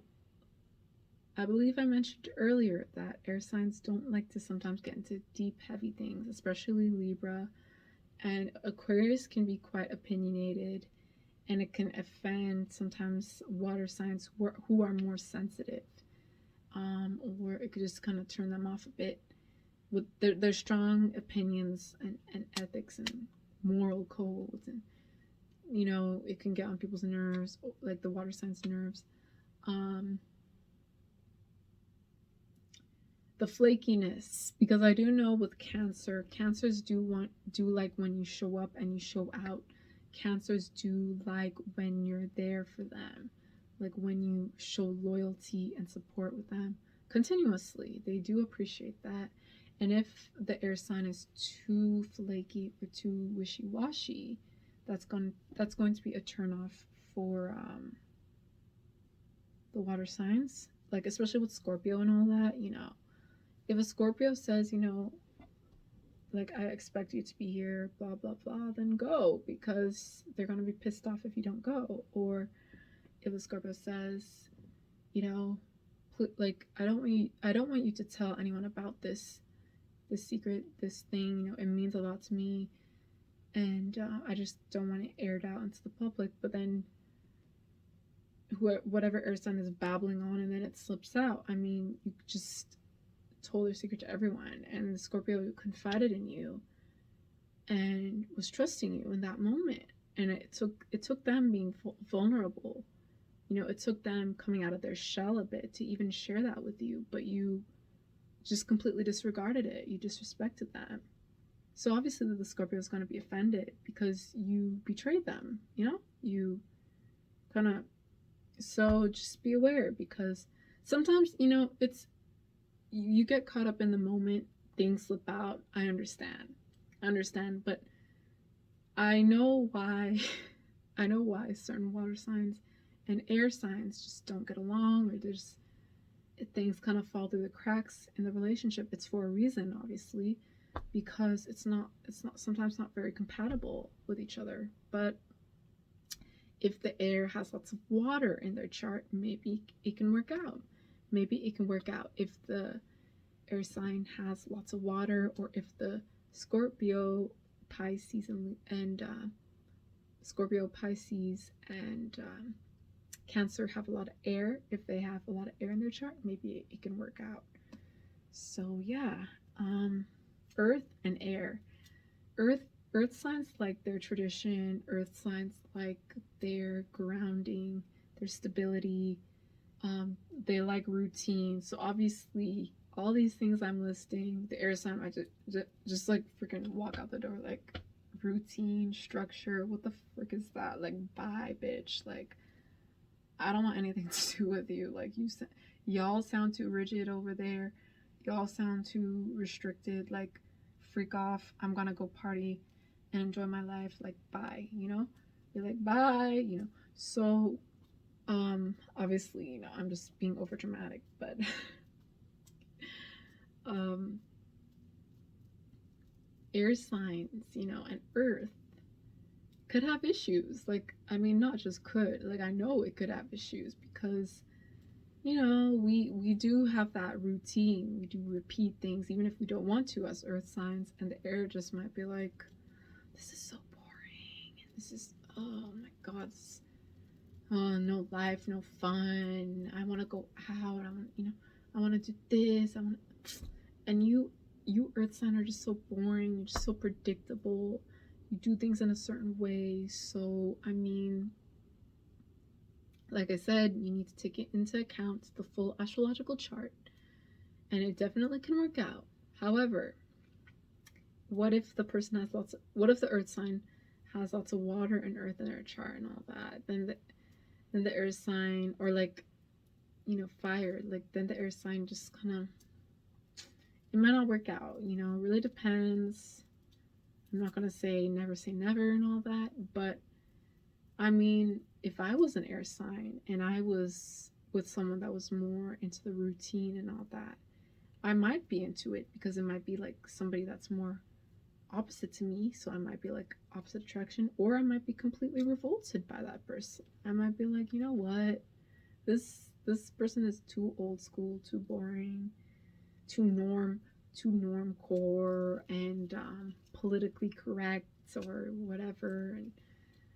I believe I mentioned earlier that air signs don't like to sometimes get into deep, heavy things, especially Libra. And Aquarius can be quite opinionated and it can offend sometimes water signs who are more sensitive, or it could just kind of turn them off a bit with their strong opinions and ethics and moral codes, and it can get on people's nerves, like the water signs nerves. The flakiness, because I do know with cancers do like when you show up and you show out. Cancers do like when you're there for them, like when you show loyalty and support with them continuously. They do appreciate that. And if the air sign is too flaky or too wishy-washy, that's going to be a turnoff for the water signs, like especially with Scorpio and all that. If a Scorpio says, like, I expect you to be here, blah, blah, blah, then go, because they're going to be pissed off if you don't go. Or if a Scorpio says, like, I don't want you to tell anyone about this secret, this thing, it means a lot to me, and I just don't want it aired out into the public. But then whatever air sign is babbling on, and then it slips out. I mean, you just told your secret to everyone, and the Scorpio confided in you and was trusting you in that moment, and it took them being vulnerable. It took them coming out of their shell a bit to even share that with you, but you just completely disregarded it. You disrespected them. So obviously the Scorpio is going to be offended because you betrayed them. You kind of. So just be aware, because sometimes it's, you get caught up in the moment, things slip out. I understand, but I know why certain water signs and air signs just don't get along, or there's things kind of fall through the cracks in the relationship. It's for a reason, obviously, because it's not sometimes not very compatible with each other. But if the air has lots of water in their chart, maybe it can work out. If the air sign has lots of water, or if the Scorpio, Pisces, and Cancer have a lot of air. If they have a lot of air in their chart, maybe it can work out. So yeah, Earth and air. Earth signs like their tradition. Earth signs like their grounding, their stability. They like routine. So obviously, all these things I'm listing, the air sign, I just like freaking walk out the door, like, routine, structure. What the frick is that? Like, bye, bitch. Like, I don't want anything to do with you. Like, y'all sound too rigid over there. Y'all sound too restricted. Like, freak off. I'm gonna go party and enjoy my life. Like, bye. You're like, bye. So obviously, I'm just being over dramatic, but air signs, and Earth could have issues. Like, I mean, not just could, like, I know it could have issues, because we do have that routine. We do repeat things even if we don't want to, as Earth signs, and the air just might be like, this is so boring, and this is, oh my god, no life, no fun. I want to go out. I want to do this. And you Earth sign are just so boring. You're just so predictable. You do things in a certain way. So, I mean, like I said, you need to take it into account, the full astrological chart, and it definitely can work out. However, what if the Earth sign has lots of water and earth in their chart and all that? Then the air sign, or like, fire, like, then the air sign just kind of, it might not work out. It really depends. I'm not gonna say never and all that, but I mean, if I was an air sign and I was with someone that was more into the routine and all that, I might be into it, because it might be like somebody that's more opposite to me. So I might be like opposite attraction, or I might be completely revolted by that person. I might be like, you know what, this person is too old school, too boring, too norm core, and politically correct, or whatever. And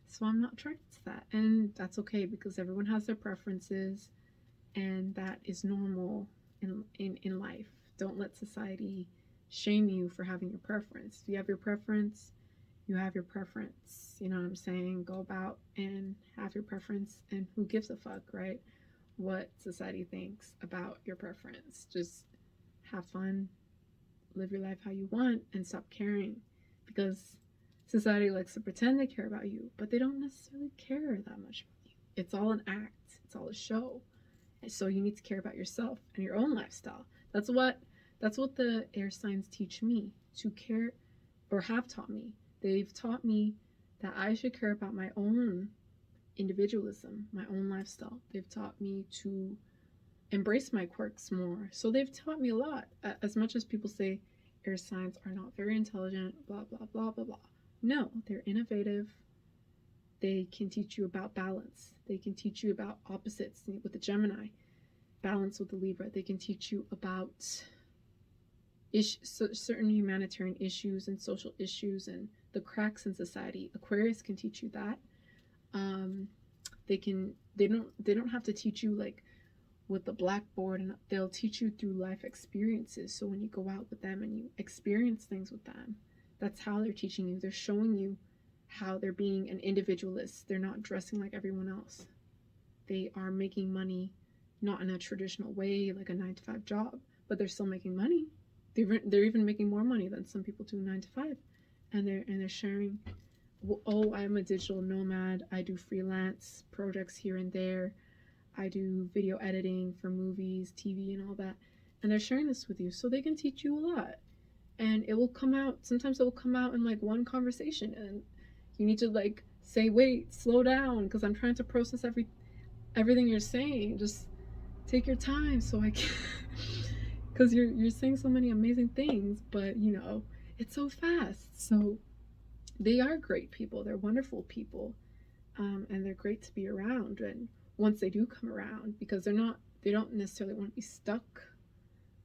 So I'm not attracted to that. And that's okay because everyone has their preferences and that is normal in life. Don't let society shame you for having your preference. If you have your preference, you have your preference. You know what I'm saying? Go about and have your preference, and who gives a fuck, right? What society thinks about your preference. Just have fun, live your life how you want, and stop caring, because society likes to pretend they care about you, but they don't necessarily care that much about you. It's all an act, it's all a show. And so you need to care about yourself and your own lifestyle. That's what the air signs teach me to care, or have taught me. They've taught me that I should care about my own individualism, my own lifestyle. They've taught me to embrace my quirks more. So they've taught me a lot. As much as people say air signs are not very intelligent, blah, blah, blah, blah, blah. No, they're innovative. They can teach you about balance. They can teach you about opposites with the Gemini, balance with the Libra. They can teach you about certain humanitarian issues and social issues and the cracks in society. Aquarius can teach you that. They don't have to teach you like with the blackboard, and they'll teach you through life experiences. So when you go out with them and you experience things with them, that's how they're teaching you. They're showing you how they're being an individualist. They're not dressing like everyone else. They are making money, not in a traditional way like a 9-to-5 job, but they're still making money. They're even making more money than some people do 9 to 5, and they're sharing. Oh, I'm a digital nomad. I do freelance projects here and there. I do video editing for movies, TV, and all that. And they're sharing this with you so they can teach you a lot. And it will come out, sometimes it will come out in like one conversation, and you need to like say, wait, slow down, because I'm trying to process everything you're saying. Just take your time so I can, because you're saying so many amazing things, but you know, it's so fast. So they are great people. They're wonderful people. And they're great to be around. And once they do come around, because they don't necessarily want to be stuck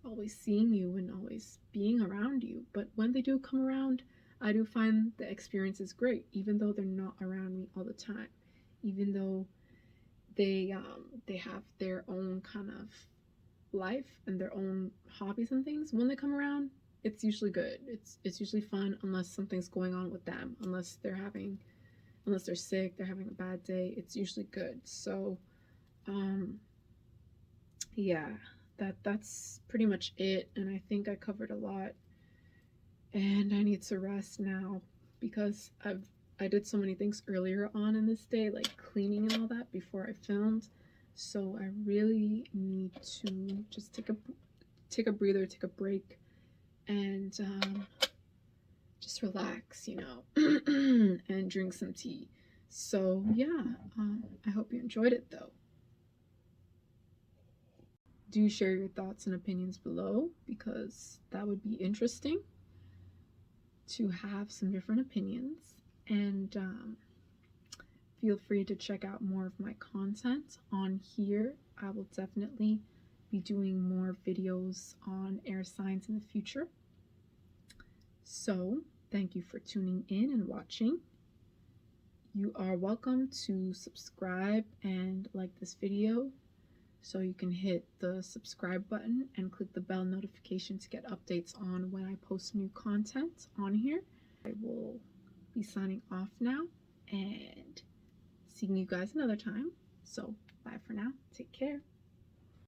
always seeing you and always being around you, but when they do come around, I do find the experience is great, even though they're not around me all the time, even though they have their own kind of life and their own hobbies and things. When they come around, it's usually good. It's usually fun, unless something's going on with them, unless they're sick, they're having a bad day. It's usually good. So yeah, that's pretty much it. And I think I covered a lot, and I need to rest now because I did so many things earlier on in this day, like cleaning and all that, before I filmed. So I really need to just take a breather, take a break, and just relax, you know, and drink some tea. So yeah, I hope you enjoyed it though. Do share your thoughts and opinions below, because that would be interesting to have some different opinions. And feel free to check out more of my content on here. I will definitely be doing more videos on air signs in the future. So thank you for tuning in and watching. You are welcome to subscribe and like this video. So you can hit the subscribe button and click the bell notification to get updates on when I post new content on here. I will be signing off now and seeing you guys another time. So bye for now. Take care.